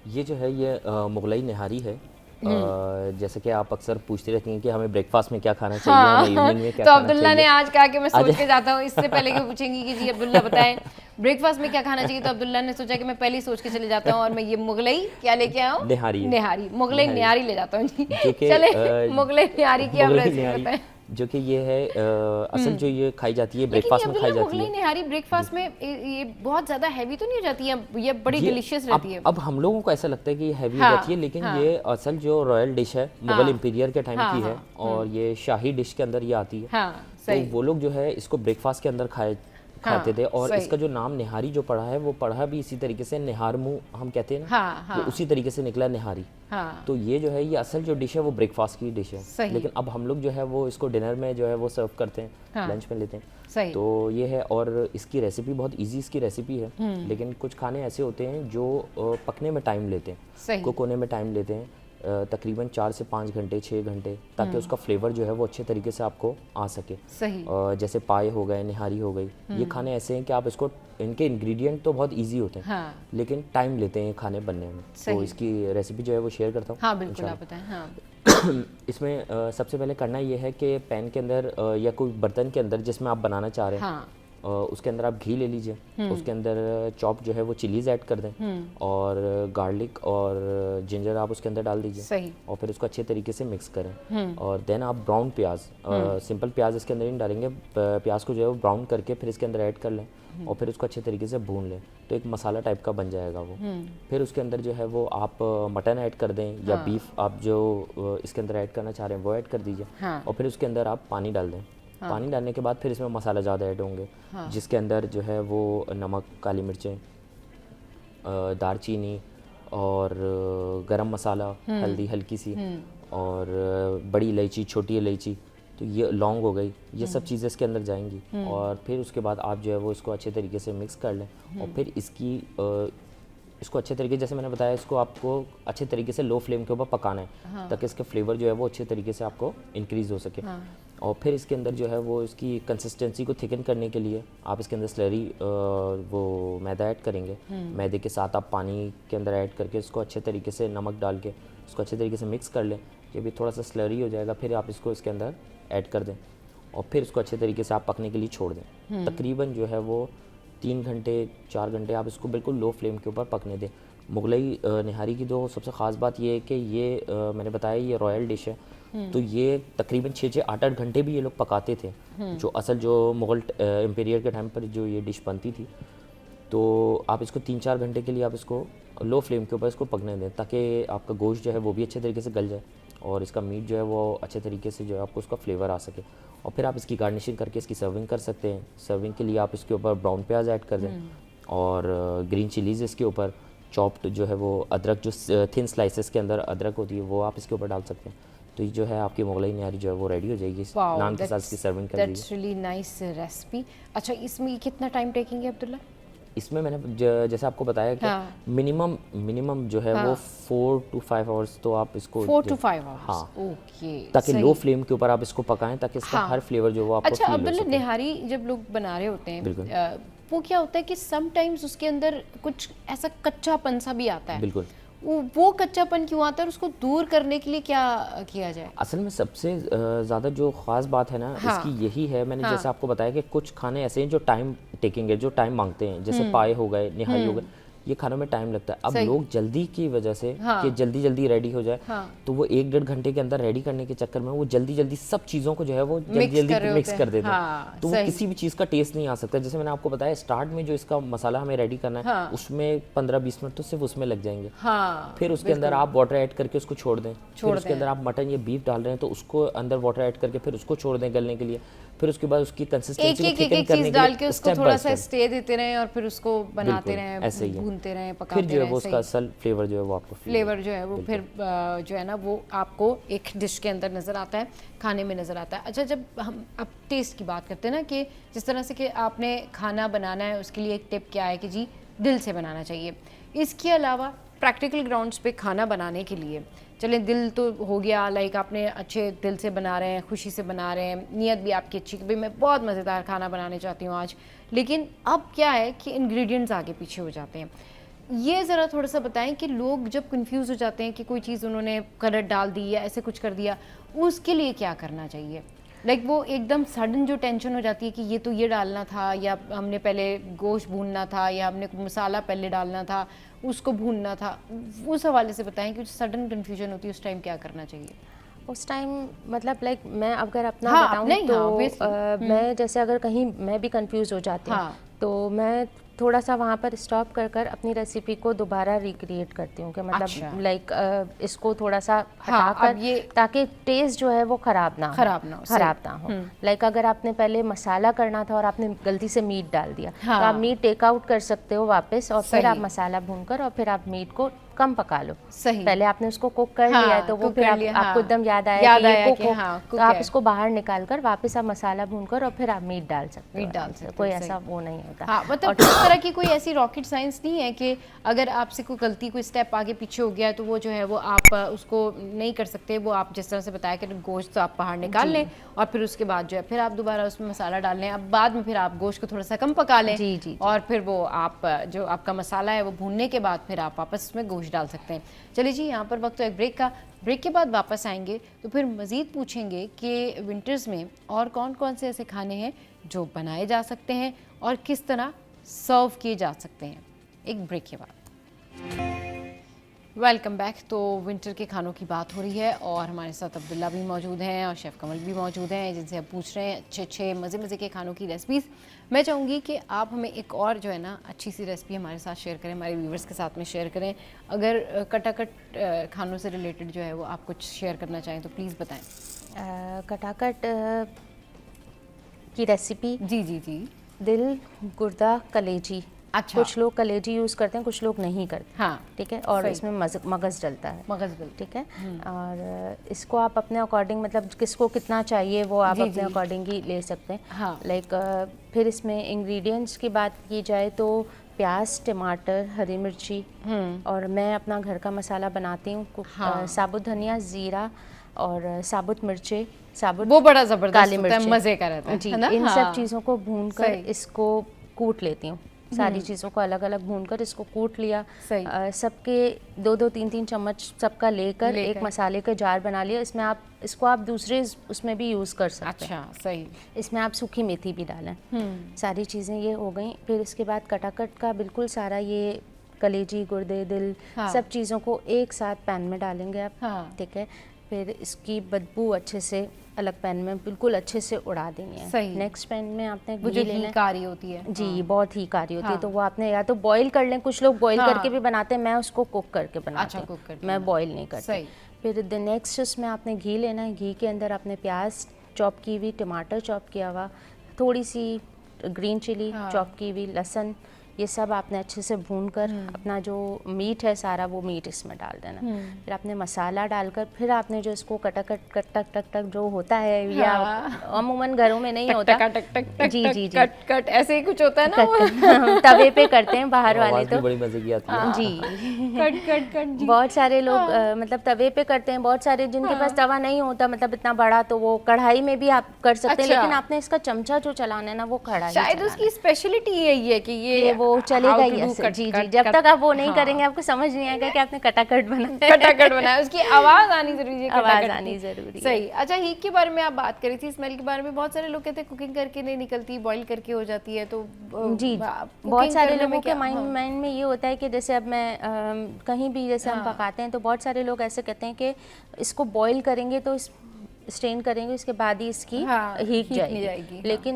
ये जो है ये मुगलई निहारी है। जैसे कि आप अक्सर पूछती रहती हैं कि हमें ब्रेकफास्ट में क्या खाना चाहिए, हमें इवनिंग में क्या तो खाना अब्दुल्ला चाहिए। ने आज कहा कि मैं सोच के जाता हूँ, इससे पहले कि पूछेंगी कि जी अब्दुल्ला बताएं ब्रेकफास्ट में क्या खाना चाहिए, तो अब्दुल्ला ने सोचा कि मैं पहले ही सोच के चले जाता हूँ और मैं ये मुगलई क्या लेके आया हूँ? निहारी, मुगलई निहारी ले जाता हूँ जी। चले मुगलई निहारी की आप रेसिपी बताएं। जो कि ये है असल जो ये खाई जाती है ब्रेकफास्ट में खाई जाती है। निहारी ब्रेकफास्ट में ये बहुत ज़्यादा हैवी तो नहीं हो जाती है? ये बड़ी डिलीशियस रहती है। अब हम लोगों को ऐसा लगता है कि ये हैवी हो जाती है, लेकिन ये असल जो रॉयल डिश है मुगल इंपीरियर के टाइम की है और ये शाही डिश के अंदर ये आती है। तो वो लोग जो है इसको ब्रेकफास्ट के अंदर खाते थे। और इसका जो नाम निहारी जो पढ़ा है वो पढ़ा भी इसी तरीके से, निहार मुँह हम कहते हैं ना, तो उसी तरीके से निकला निहारी। तो ये जो है ये असल जो डिश है वो ब्रेकफास्ट की डिश है, लेकिन अब हम लोग जो है वो इसको डिनर में जो है वो सर्व करते हैं, लंच में लेते हैं। तो ये है, और इसकी रेसिपी बहुत इजी इसकी रेसिपी है, लेकिन कुछ खाने ऐसे होते हैं जो पकने में टाइम लेते हैं, कुक होने में टाइम लेते हैं, तकरीबन 4 से 5 घंटे 6 घंटे, ताकि उसका फ्लेवर जो है वो अच्छे तरीके से आपको आ सके। जैसे पाए हो गए, निहारी हो गई, ये खाने ऐसे हैं कि आप इसको, इनके इंग्रेडिएंट तो बहुत इजी होते हैं लेकिन टाइम लेते हैं खाने बनने में। तो इसकी रेसिपी जो है वो शेयर करता हूँ। हाँ बिल्कुल, आप बताएं। इसमें सबसे पहले करना ये है कि पैन के अंदर या कोई बर्तन के अंदर जिसमें आप बनाना चाह रहे हैं उसके अंदर आप घी ले लीजिए, उसके अंदर चॉप जो है वो चिलीज ऐड कर दें और गार्लिक और जिंजर आप उसके अंदर डाल दीजिए और फिर उसको अच्छे तरीके से मिक्स करें। और देन आप ब्राउन प्याज, सिंपल प्याज इसके अंदर नहीं डालेंगे, प्याज को जो है वो ब्राउन करके फिर इसके अंदर ऐड कर लें और फिर उसको अच्छे तरीके से भून लें, तो एक मसाला टाइप का बन जाएगा वो। फिर उसके अंदर जो है वो आप मटन ऐड कर दें या बीफ आप जो इसके अंदर ऐड करना चाह रहे हैं वो ऐड कर दीजिए और फिर उसके अंदर आप पानी डाल दें। पानी डालने के बाद फिर इसमें मसाला ज़्यादा ऐड होंगे, जिसके अंदर जो है वो नमक, काली मिर्चें, दालचीनी और गरम मसाला, हल्दी हल्की सी और बड़ी इलायची, छोटी इलायची, तो ये लौंग हो गई, ये सब चीज़ें इसके अंदर जाएंगी। और फिर उसके बाद आप जो है वो इसको अच्छे तरीके से मिक्स कर लें और फिर इसकी इसको अच्छे तरीके, जैसे मैंने बताया, इसको आपको अच्छे तरीके से लो फ्लेम के ऊपर पकाना है ताकि इसका फ्लेवर जो है वो अच्छे तरीके से आपको इंक्रीज़ हो सके। और फिर इसके अंदर जो है वो इसकी कंसिस्टेंसी को थिकन करने के लिए आप इसके अंदर स्लरी वो मैदा ऐड करेंगे। मैदे के साथ आप पानी के अंदर ऐड करके इसको अच्छे तरीके से नमक डाल के इसको अच्छे तरीके से मिक्स कर लें। ये भी थोड़ा सा स्लरी हो जाएगा, फिर आप इसको इसके अंदर ऐड कर दें और फिर इसको अच्छे तरीके से आप पकने के लिए छोड़ दें। तकरीबन जो है वो 3 घंटे 4 घंटे आप इसको बिल्कुल लो फ्लेम के ऊपर पकने दें। मुगलई निहारी की तो सबसे ख़ास बात ये है कि ये मैंने बताया ये रॉयल डिश है, तो ये तकरीबन 6-6 8-8 घंटे भी ये लोग पकाते थे। जो असल जो मुग़ल एम्पायर के टाइम पर जो ये डिश बनती थी, तो आप इसको 3-4 घंटे के लिए आप इसको लो फ्लेम के ऊपर इसको पकने दें ताकि आपका गोश्त जो है वो भी अच्छे तरीके से गल जाए और इसका मीट जो है वो अच्छे तरीके से जो है आपको उसका फ्लेवर आ सके। और फिर आप इसकी गार्निशिंग करके इसकी सर्विंग कर सकते हैं। सर्विंग के लिए आप इसके ऊपर ब्राउन प्याज ऐड कर दें और ग्रीन चिलीज़ इसके ऊपर, चॉप्ड जो है वो अदरक, जो थिन स्लाइसेस के अंदर अदरक होती है वो आप इसके ऊपर डाल सकते हैं। तो ये जो है आपकी मुगलई निहारी जो है वो रेडी हो जाएगी। नान के साथ इसकी सर्विंग कर दीजिए। That's really nice recipe. अच्छा, इसमें कितना टाइम टेकिंग है अब्दुल्ला? इसमें मैंने जैसे आपको बताया कि मिनिमम जो है वो 4 to 5 आवर्स तो आप इसको 4 to 5 आवर्स। हाँ, ओके, ताकि लो फ्लेम के ऊपर आप इसको पकाएं ताकि इसका हर फ्लेवर जो वो आपको अच्छा फील हो अब्दुल्ला, सके। निहारी जब लोग बना रहे होते हैं वो क्या होता है कि समटाइम्स उसके अंदर कुछ ऐसा कच्चापन सा भी आता है। बिल्कुल, वो कच्चापन क्यों आता है और उसको दूर करने के लिए क्या किया जाए? असल में सबसे ज़्यादा जो ख़ास बात है ना इसकी यही है, मैंने जैसे आपको बताया कि कुछ खाने ऐसे हैं जो टाइम टेकिंग है, जो टाइम मांगते हैं, जैसे पाए हो गए, निहारी हो गए, ये खानों में टाइम लगता है। अब लोग जल्दी की वजह से कि जल्दी रेडी हो जाए, तो वो 1-1.5 घंटे के अंदर रेडी करने के चक्कर में वो जल्दी जल्दी सब चीज़ों को जो है वो जल्दी मिक्स कर देते हैं, तो वो किसी भी चीज़ का टेस्ट नहीं आ सकता। जैसे मैंने आपको बताया स्टार्ट में जो इसका मसाला हमें रेडी करना है उसमें 15-20 मिनट तो सिर्फ उसमें लग जाएंगे। फिर उसके अंदर आप वाटर ऐड करके उसको छोड़ दें। फिर उसके अंदर आप मटन या बीफ डाल रहे हैं तो उसको अंदर वाटर ऐड करके फिर उसको छोड़ दें गलने के लिए। फिर उसके बाद उसकी कंसिस्टेंसी एक चीज डाल के उसको थोड़ा सा स्टे देते रहें और फिर उसको बनाते रहें, भूनते रहें, पकाते रहें। फिर जो है वो उसका असल फ्लेवर जो है वो आपको फ्लेवर जो है वो फिर जो है ना वो आपको एक डिश के अंदर नज़र आता है, खाने में नज़र आता है। अच्छा, जब हम अब टेस्ट की बात करते हैं ना कि जिस तरह से कि आपने खाना बनाना है उसके लिए एक टिप क्या है कि जी दिल से बनाना चाहिए। इसके अलावा प्रैक्टिकल ग्राउंड्स पे खाना बनाने के लिए चलें, दिल तो हो गया, लाइक आपने अच्छे दिल से बना रहे हैं, खुशी से बना रहे हैं, नीयत भी आपकी अच्छी कि भाई मैं बहुत मज़ेदार खाना बनाने चाहती हूँ आज, लेकिन अब क्या है कि इंग्रेडिएंट्स आगे पीछे हो जाते हैं। ये ज़रा थोड़ा सा बताएं कि लोग जब कंफ्यूज हो जाते हैं कि कोई चीज़ उन्होंने कलर डाल दी या ऐसे कुछ कर दिया, उसके लिए क्या करना चाहिए? लाइक वो एकदम सडन जो टेंशन हो जाती है कि ये तो ये डालना था, या हमने पहले गोश्त भूनना था, या हमने मसाला पहले डालना था, उसको भूनना था, उस हवाले से बताएं कि सडन कन्फ्यूजन होती है उस टाइम क्या करना चाहिए? उस टाइम मतलब लाइक मैं अगर अपना बताऊं तो मैं जैसे अगर कहीं मैं भी कंफ्यूज हो जाती हूँ तो मैं थोड़ा सा वहाँ पर स्टॉप कर अपनी रेसिपी को दोबारा रिक्रिएट करती हूँ कि मतलब लाइक इसको थोड़ा सा हटाकर ताकि टेस्ट जो है वो ख़राब ना हो। लाइक अगर आपने पहले मसाला करना था और आपने गलती से मीट डाल दिया तो आप मीट टेक आउट कर सकते हो वापस और फिर आप मसाला भूनकर और फिर आप मीट को कम पका लो। सही, पहले आपने उसको कुक कर लिया है तो वो फिर आपको एकदम याद आया तो आप इसको बाहर निकाल कर वापस आप मसाला भूनकर और फिर आप मीट डाल सकते हो। कोई ऐसा वो नहीं होता। मतलब इस तरह की कोई ऐसी रॉकेट साइंस नहीं है कि अगर आपसे कोई गलती, कोई स्टेप आगे पीछे हो गया तो वो जो है वो आप उसको नहीं कर सकते। वो आप जिस तरह से बताया कि गोश्त तो आप बाहर निकाल लें और फिर उसके बाद जो है फिर आप दोबारा उसमें मसाला डाल लें, अब बाद में फिर आप गोश्त को थोड़ा सा कम पका लें और फिर वो आप जो आपका मसाला है वो भूनने के बाद फिर आप वापस उसमें गोश्त डाल सकते हैं। चलिए जी, यहाँ पर वक्त तो एक ब्रेक का, ब्रेक के बाद वापस आएंगे तो फिर मज़ीद पूछेंगे कि विंटर्स में और कौन कौन से ऐसे खाने हैं जो बनाए जा सकते हैं और किस तरह सर्व किए जा सकते हैं। एक ब्रेक के बाद वेलकम बैक। तो विंटर के खानों की बात हो रही है और हमारे साथ अब्दुल्ला भी मौजूद हैं और शेफ़ कमल भी मौजूद हैं जिनसे आप पूछ रहे हैं अच्छे मज़े के खानों की रेसिपीज़। मैं चाहूँगी कि आप हमें एक और जो है ना अच्छी सी रेसिपी हमारे साथ शेयर करें, हमारे व्यूवर्स के साथ में शेयर करें। अगर कटाकट खानों से रिलेटेड जो है वो आप कुछ शेयर करना चाहें तो प्लीज़ बताएँ। कटाकट की रेसिपी? जी, दिल, गुर्दा, कलेजी। अच्छा, कुछ लोग कलेजी यूज़ करते हैं, कुछ लोग नहीं करते। हाँ, ठीक है। और इसमें मगज़ डलता है, ठीक है। और इसको आप अपने अकॉर्डिंग मतलब किसको कितना चाहिए वो आप अपने अकॉर्डिंग ही ले सकते हैं। हाँ, लाइक फिर इसमें इंग्रेडिएंट्स की बात की जाए तो प्याज, टमाटर, हरी मिर्ची, और मैं अपना घर का मसाला बनाती हूँ। साबुत धनिया, ज़ीरा और साबुत मिर्चे, साबुत वो बड़ा ज़बरदस्त काली होता है, मिर्ची, मज़े का रहता है जी। है ना? इन सब चीज़ों को भूनकर सही। इसको कूट लेती हूँ। सारी चीज़ों को अलग अलग भूनकर इसको कूट लिया। सबके 2-2, 3-3 चम्मच सबका लेकर एक मसाले का जार बना लिया। इसमें आप इसको आप दूसरे उसमें भी यूज़ कर सकते हैं। अच्छा, सही। इसमें आप सूखी मेथी भी डालें। सारी चीज़ें ये हो गई। फिर इसके बाद कटाकट का बिल्कुल सारा ये कलेजी, गुर्दे, दिल, सब चीज़ों को एक साथ पैन में डालेंगे आप, ठीक है। फिर इसकी बदबू अच्छे से अलग पैन में बिल्कुल अच्छे से उड़ा देनी है। नेक्स्ट पैन में आपने घी लेना है। कारी होती है जी, बहुत ही कारी होती है, तो वो आपने या तो बॉईल कर लें, कुछ लोग बॉईल करके भी बनाते हैं, मैं उसको कुक करके बनाती हूँ। मैं बॉईल नहीं करती। फिर द नेक्स्ट उसमें आपने घी लेना है। घी के अंदर आपने प्याज चॉप की हुई, टमाटर चॉप किया हुआ, थोड़ी सी ग्रीन चिली चॉप की हुई, लहसुन, ये सब आपने अच्छे से भूनकर अपना जो मीट है सारा वो मीट इसमें डाल देना। फिर आपने मसाला डालकर फिर आपने जो इसको कट टक जो होता है, या अमूमन घरों में नहीं होता, जी जी जी, कट ऐसे ही कुछ होता है ना, तवे पे करते हैं बाहर वाले, तो बड़ी मजे की आती है जी। कट बहुत सारे लोग मतलब तवे पे करते हैं, बहुत सारे जिनके पास तवा नहीं होता मतलब इतना बड़ा, तो वो कढ़ाई में भी आप कर सकते हैं, लेकिन आपने इसका चमचा जो चलाना है ना वो कढ़ाई, शायद उसकी स्पेशलिटी यही है कि ये वो चलेगा ही ऐसे। जी जी, जब तक आप वो नहीं करेंगे आपको समझ नहीं आएगा कि आपने कटाकट बनाया, उसकी आवाज आनी जरूरी है, आवाज आनी जरूरी है। सही। अच्छा, हीट के बारे में आप बात करी थी, स्मेल के बारे में। बहुत सारे लोग कहते हैं कुकिंग करके नहीं निकलती, बॉईल करके हो जाती है, तो जी बहुत सारे लोगों के माइंड में ये होता है कि जैसे अब मैं कहीं भी जैसे हम पकाते हैं, तो बहुत सारे लोग ऐसे कहते हैं कि इसको बॉईल करेंगे तो स्ट्रेन करेंगे, उसके बाद ही इसकी हीट जाएगी। लेकिन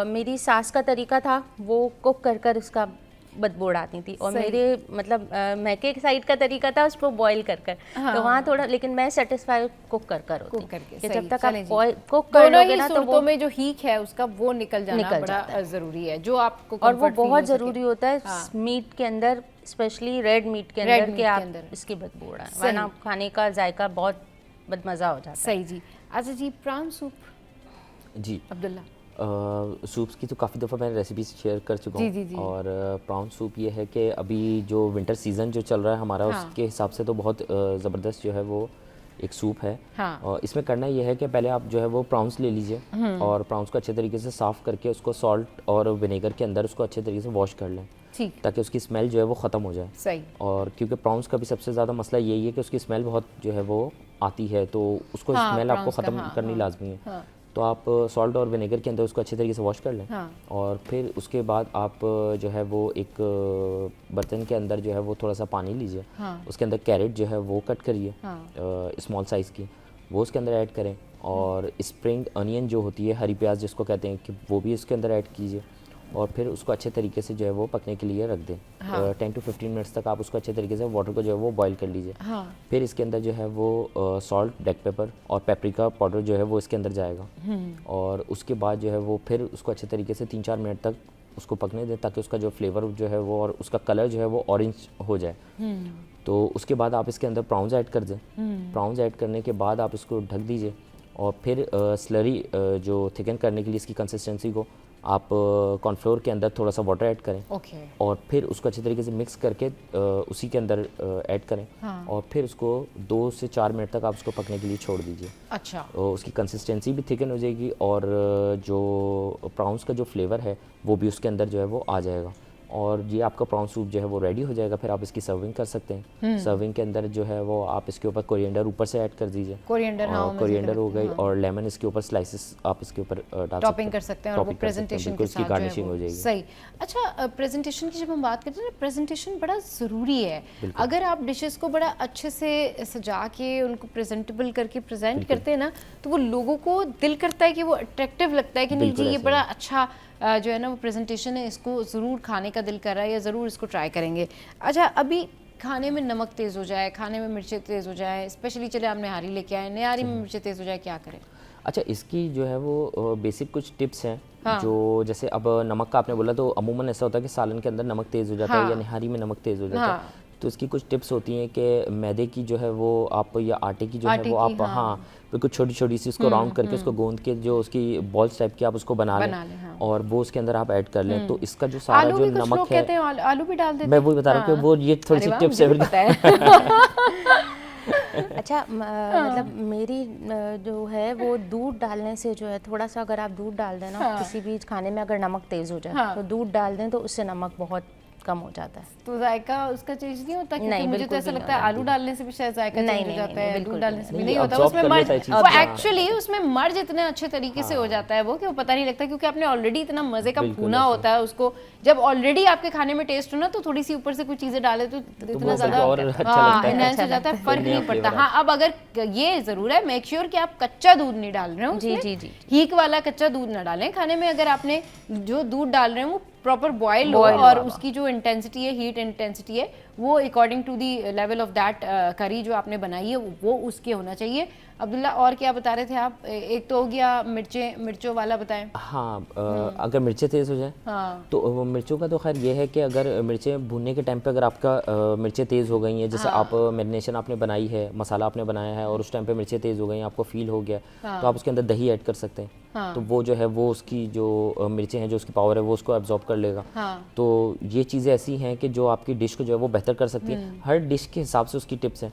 मेरी सास का तरीका था वो कुक कर उसका बदबू उड़ाती थी, और मेरे मतलब मैके साइड का तरीका था उसको बॉईल कर तो वहाँ थोड़ा, लेकिन मैं सेटिस्फाई कुक कर होती, जब तक आप कुक कर लोगे ना तो वो में जो हीट है उसका वो निकल जाना बड़ा जरूरी है, जो आपको और वो बहुत जरूरी होता है मीट के अंदर, स्पेशली रेड मीट के अंदर, कि आप इसकी बदबू उड़ाएं, वरना खाने का जायका बहुत बदमजा हो जाता है। सही जी। अच्छा जी, प्राण सूप जी अब्दुल्ला, सूप्स की तो काफ़ी दफ़ा मैंने रेसिपी शेयर कर चुका हूँ, और प्राउन सूप ये है कि अभी जो विंटर सीज़न जो चल रहा है हमारा, उसके हिसाब से तो बहुत ज़बरदस्त जो है वो एक सूप है। और इसमें करना ये है कि पहले आप जो है वो प्राउंस ले लीजिए, और प्राउंस को अच्छे तरीके से साफ़ करके उसको सॉल्ट और विनेगर के अंदर उसको अच्छे तरीके से वॉश कर लें, ताकि उसकी स्मेल जो है वो ख़त्म हो जाए। सही। और क्योंकि प्राउंस का भी सबसे ज़्यादा मसला यही है कि उसकी स्मेल बहुत जो है वो आती है, तो उसको स्मेल आपको ख़त्म करनी लाजमी है। तो आप सॉल्ट और विनेगर के अंदर उसको अच्छे तरीके से वॉश कर लें, और फिर उसके बाद आप जो है वो एक बर्तन के अंदर जो है वो थोड़ा सा पानी लीजिए, उसके अंदर कैरेट जो है वो कट करिए स्मॉल साइज़ की, वो उसके अंदर ऐड करें, और स्प्रिंग अनियन जो होती है, हरी प्याज जिसको कहते हैं, कि वो भी उसके अंदर ऐड कीजिए, और फिर उसको अच्छे तरीके से जो है वो पकने के लिए रख दें। 10 to 15 मिनट्स तक आप उसको अच्छे तरीके से वाटर को जो है वो बॉईल कर लीजिए। फिर इसके अंदर जो है वो सॉल्ट, ब्लैक पेपर और पेपरिका पाउडर जो है वो इसके अंदर जाएगा, और उसके बाद जो है वो फिर उसको अच्छे तरीके से 3-4 मिनट तक उसको पकने दें, ताकि उसका जो फ्लेवर जो है वो और उसका कलर जो है वो ऑरेंज हो जाए। तो उसके बाद आप इसके अंदर प्राउंस ऐड कर दें। प्राउंस ऐड करने के बाद आप इसको ढक दीजिए, और फिर स्लरी जो थिकन करने के लिए इसकी कंसिस्टेंसी को आप कॉर्नफ्लोर के अंदर थोड़ा सा वाटर ऐड करें, और फिर उसको अच्छे तरीके से मिक्स करके उसी के अंदर ऐड करें, और फिर उसको 2 से 4 मिनट तक आप उसको पकने के लिए छोड़ दीजिए। अच्छा। तो उसकी कंसिस्टेंसी भी थिकन हो जाएगी, और जो प्राउंस का जो फ्लेवर है वो भी उसके अंदर जो है वो आ जाएगा, और ये आपका प्रॉन सूप जो है वो रेडी हो जाएगा। फिर आप इसकी सर्विंग कर सकते हैं। सर्विंग के अंदर जो है वो आप इसके ऊपर कोरिएंडर ऊपर से ऐड कर दीजिए। कोरिएंडर हो गई, और लेमन इसके ऊपर स्लाइसेस आप इसके ऊपर डाल टॉपिंग कर सकते हैं, और वो प्रेजेंटेशन के साथ गार्निशिंग हो जाएगी। सही। अच्छा, प्रेजेंटेशन की जब हम बात करते हैं ना, प्रेजेंटेशन बड़ा ज़रूरी है। अगर आप डिशेस को बड़ा अच्छे से सजा के उनको प्रेजेंटेबल करके प्रेजेंट करते हैं ना, तो वो लोगों को दिल करता है कि वो अट्रैक्टिव लगता है कि नहीं जी ये बड़ा अच्छा जो है ना वो प्रेजेंटेशन है, इसको ज़रूर खाने का दिल कर रहा है या ज़रूर इसको ट्राई करेंगे। अच्छा, अभी खाने में नमक तेज़ हो जाए, खाने में मिर्चें तेज़ हो जाए, स्पेशली चले आप निहारी लेके आए, निहारी में मिर्चें तेज़ हो जाए, क्या करें? अच्छा, इसकी जो है वो बेसिक कुछ टिप्स हैं। जो जैसे अब नमक का आपने बोला, तो अमूमन ऐसा होता है कि सालन के अंदर नमक तेज़ हो जाता है या निहारी में नमक तेज़ हो जाता है। तो इसकी कुछ टिप्स होती हैं कि मैदे की जो है वो आप, या आटे की जो है वो आप, हाँ बिल्कुल छोटी छोटी सी उसको राउंड करके उसको गूंद के जो उसकी बॉल्स टाइप की आप उसको बना लें, हाँ। और वो उसके अंदर आप ऐड कर लें। तो इसका जो सारा जो नमक है, कहते हैं आलू भी डाल देते हैं, मैं वही बता रहा हूँ कि वो ये थोड़ी सी टिप्स है। अच्छा, मतलब मेरी जो है वो दूध डालने से जो है, थोड़ा सा अगर आप दूध डाल दें ना किसी भी खाने में, अगर नमक तेज़ हो जाए तो दूध डाल दें तो उससे नमक बहुत कम हो जाता है, तो जायका उसका चेंज नहीं होता? क्योंकि मुझे तो ऐसा लगता है आलू डालने से भी शायद जायका चेंज हो जाता है, दूध डालने से भी नहीं होता। उसमें मर्ज, वो एक्चुअली उसमें मर्ज इतने अच्छे तरीके से हो जाता है वो कि वो पता नहीं लगता, क्योंकि आपने ऑलरेडी इतना मजे का भुना होता है उसको। जब ऑलरेडी आपके खाने में टेस्ट हो ना, तो थोड़ी सी ऊपर से कुछ चीजें डाले तो इतना ज्यादा एनहांस हो जाता है, फर्क नहीं पड़ता। हाँ, अब अगर ये जरूर है, मेक श्योर कि आप कच्चा दूध नहीं डाल रहे हो, जी जी जी, हीक वाला कच्चा दूध ना डालें खाने में। अगर आपने जो दूध डाल रहे हैं वो प्रॉपर बॉयल हो और उसकी जो इंटेंसिटी है, हीट इंटेंसिटी है, वो according to the level of that curry जो आपने बनाई है वो उसके होना चाहिए। अब्दुल्ला, और क्या बता रहे थे आप? एक तो हो गया मिर्चों वाला बताएं। हाँ, अगर मिर्चें तेज़ हो जाए तो मिर्चों का तो खैर ये है कि अगर मिर्चें भूनने के टाइम पे अगर आपका मिर्चें तेज़ हो गई हैं, जैसे आप मैरिनेशन आपने बनाई है, मसाला आपने बनाया है और उस टाइम पे मिर्चें तेज़ हो गई हैं, आपको फील हो गया, तो आप उसके अंदर दही ऐड कर सकते हैं। तो वो जो है वो उसकी जो मिर्चें हैं, जो उसकी पावर है वो उसको एब्जॉर्ब कर लेगा। तो ये चीज़ें ऐसी हैं कि जो आपकी डिश को जो है वो बेहतर कर सकती है। हर डिश के हिसाब से उसकी टिप्स हैं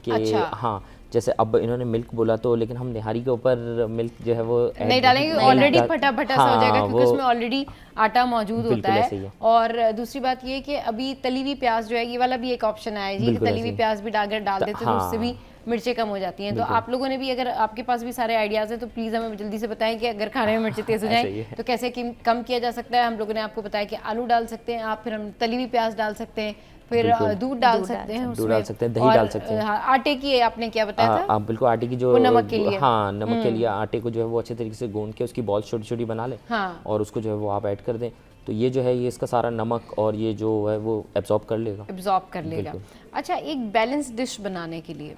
कि हाँ, जैसे अब इन्होंने मिल्क बोला तो, लेकिन हम निहारी के ऊपर मिल्क जो है वो नहीं डालेंगे, ऑलरेडी फटा फटा सा हो जाएगा, क्योंकि उसमें ऑलरेडी आटा मौजूद होता है। और दूसरी बात ये कि अभी तली हुई प्याज जो है, ये वाला भी एक ऑप्शन आया जी, तली हुई प्याज भी डाल देते तो उससे भी मिर्चें कम हो जाती हैं। तो आप लोगों ने भी, अगर आपके पास भी सारे आइडियाज हैं तो प्लीज़ हमें जल्दी से बताएं कि अगर खाने में मिर्चें तेज़ हो जाएं तो कैसे कम किया जा सकता है। हम लोगों ने आपको बताया कि आलू डाल सकते हैं आप, फिर हम तली हुई प्याज डाल सकते हैं, फिर दूध डाल सकते हैं, दूध डाल सकते हैं, दही डाल सकते हैं। आटे की आपने क्या बताया था? आप बिल्कुल आटे की जो नमक के लिए, हाँ नमक के लिए आटे को जो है वो अच्छे तरीके से गूंद के उसकी बॉल्स छोटी छोटी बना लें और उसको जो है वो आप ऐड कर दें। तो ये जो है ये इसका सारा नमक और ये जो है वो एब्जॉर्ब कर लेगा। अच्छा, एक बैलेंस डिश बनाने के लिए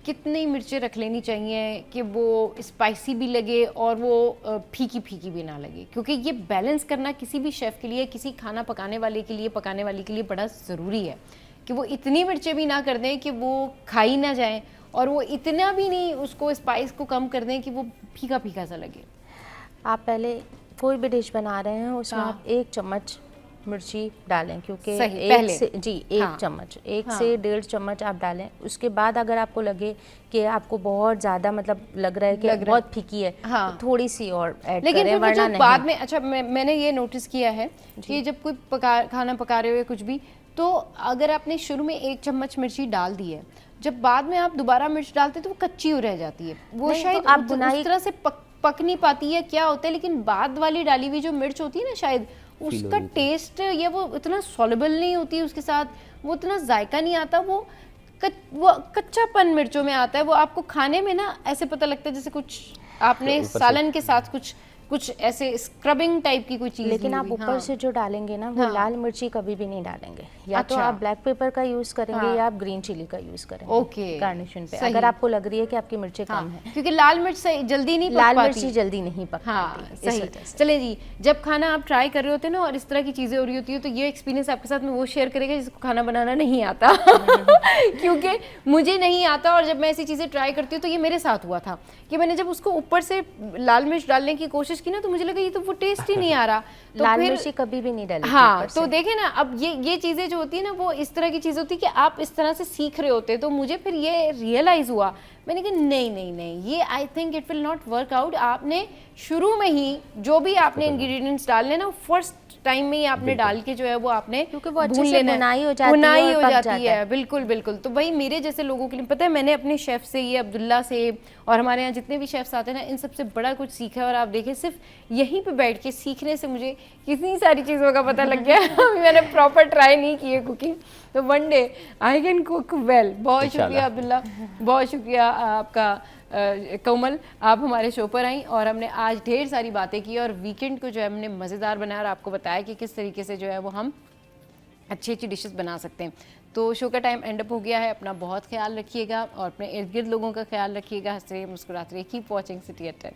कितनी मिर्चें रख लेनी चाहिए कि वो स्पाइसी भी लगे और वो फीकी फीकी भी ना लगे? क्योंकि ये बैलेंस करना किसी भी शेफ़ के लिए, किसी खाना पकाने वाले के लिए बड़ा ज़रूरी है कि वो इतनी मिर्चें भी ना कर दें कि वो खाई ना जाए, और वो इतना भी नहीं उसको स्पाइस को कम कर दें कि वो फीका फीका सा लगे। आप पहले कोई भी डिश बना रहे हैं उसमें आप 1 चम्मच मिर्ची डालें, क्योंकि एक चम्मच, 1 से 1.5 चम्मच आप डालें। उसके बाद अगर आपको लगे कि आपको बहुत ज़्यादा मतलब लग रहा है कि बहुत फीकी है, तो थोड़ी सी और ऐड करें, वरना नहीं। बाद में, अच्छा मैंने ये नोटिस किया है कि जब कोई खाना पका रहे हो कुछ भी, तो अगर आपने शुरू में 1 चम्मच मिर्ची डाल दी है, जब बाद में आप दोबारा मिर्च डालते हैं तो वो कच्ची हो रह जाती है, वो शायद तो आप उस तरह से पक नहीं पाती है, क्या होता है। लेकिन बाद वाली डाली हुई जो मिर्च होती है ना, शायद उसका टेस्ट या वो इतना सॉलेबल नहीं होती, उसके साथ वो इतना जायका नहीं आता, वो कच्चापन मिर्चों में आता है। वो आपको खाने में ना ऐसे पता लगता है जैसे कुछ आपने सालन के साथ कुछ ऐसे स्क्रबिंग टाइप की कोई चीज़। लेकिन आप ऊपर से जो डालेंगे ना, वो लाल मिर्ची कभी भी नहीं डालेंगे, या तो आप ब्लैक पेपर का यूज़ करेंगे या आप ग्रीन चिली का यूज़ करेंगे ओके गार्निशिंग पे, अगर आपको लग रही है कि आपकी मिर्चें कम है, क्योंकि लाल मिर्च जल्दी नहीं पक पाती। मिर्ची जल्दी नहीं पकती। सही। चले जी, जब खाना आप ट्राई कर रहे होते हैं ना और इस तरह की चीज़ें हो रही होती है, तो ये एक्सपीरियंस आपके साथ में वो शेयर करेगा जिसको खाना बनाना नहीं आता क्योंकि मुझे नहीं आता, और जब मैं ऐसी चीज़ें ट्राई करती हूँ तो ये मेरे साथ हुआ था कि मैंने जब उसको ऊपर से लाल मिर्च डालने की कोशिश की ना, तो मुझे लगा ये तो वो टेस्ट ही नहीं आ रहा। तो लाल मिर्ची कभी भी नहीं डाली। हाँ, तो देखें ना, अब ये चीज़ें जो होती है ना, वो इस तरह की चीज़ होती है कि आप इस तरह से सीख रहे होते। तो मुझे फिर ये रियलाइज़ हुआ, मैंने कहा नहीं, ये I think it will not work out. आपने शुरू में ही जो भी आपने इंग्रेडिएंट्स डालने ना, फर्स्ट टाइम में ही आपने डाल के जो है वो आपने, क्योंकि वो अच्छे से बुनाई हो जाती है। बिल्कुल। तो भाई मेरे जैसे लोगों के लिए पता है, मैंने अपने शेफ़ से, ये अब्दुल्ला से, और हमारे यहाँ जितने भी शेफ़्स आते हैं ना, इन सबसे बड़ा कुछ सीखा है। और आप देखें, सिर्फ यहीं पे बैठ के सीखने से मुझे कितनी सारी चीज़ों का पता लग गया। मैंने प्रॉपर ट्राई नहीं की है कुकिंग, तो one day I can cook well. बहुत शुक्रिया अब्दुल्ला, बहुत शुक्रिया आपका कोमल, आप हमारे शो पर आई और हमने आज ढेर सारी बातें की और वीकेंड को जो है हमने मज़ेदार बनाया और आपको बताया कि किस तरीके से जो है वो हम अच्छी डिशेस बना सकते हैं। तो शो का टाइम एंड अप हो गया है। अपना बहुत ख्याल रखिएगा और अपने इर्द गिर्द लोगों का ख्याल रखिएगा। हंसते रहिए, मुस्कुराते रहिए। Keep watching city at 10।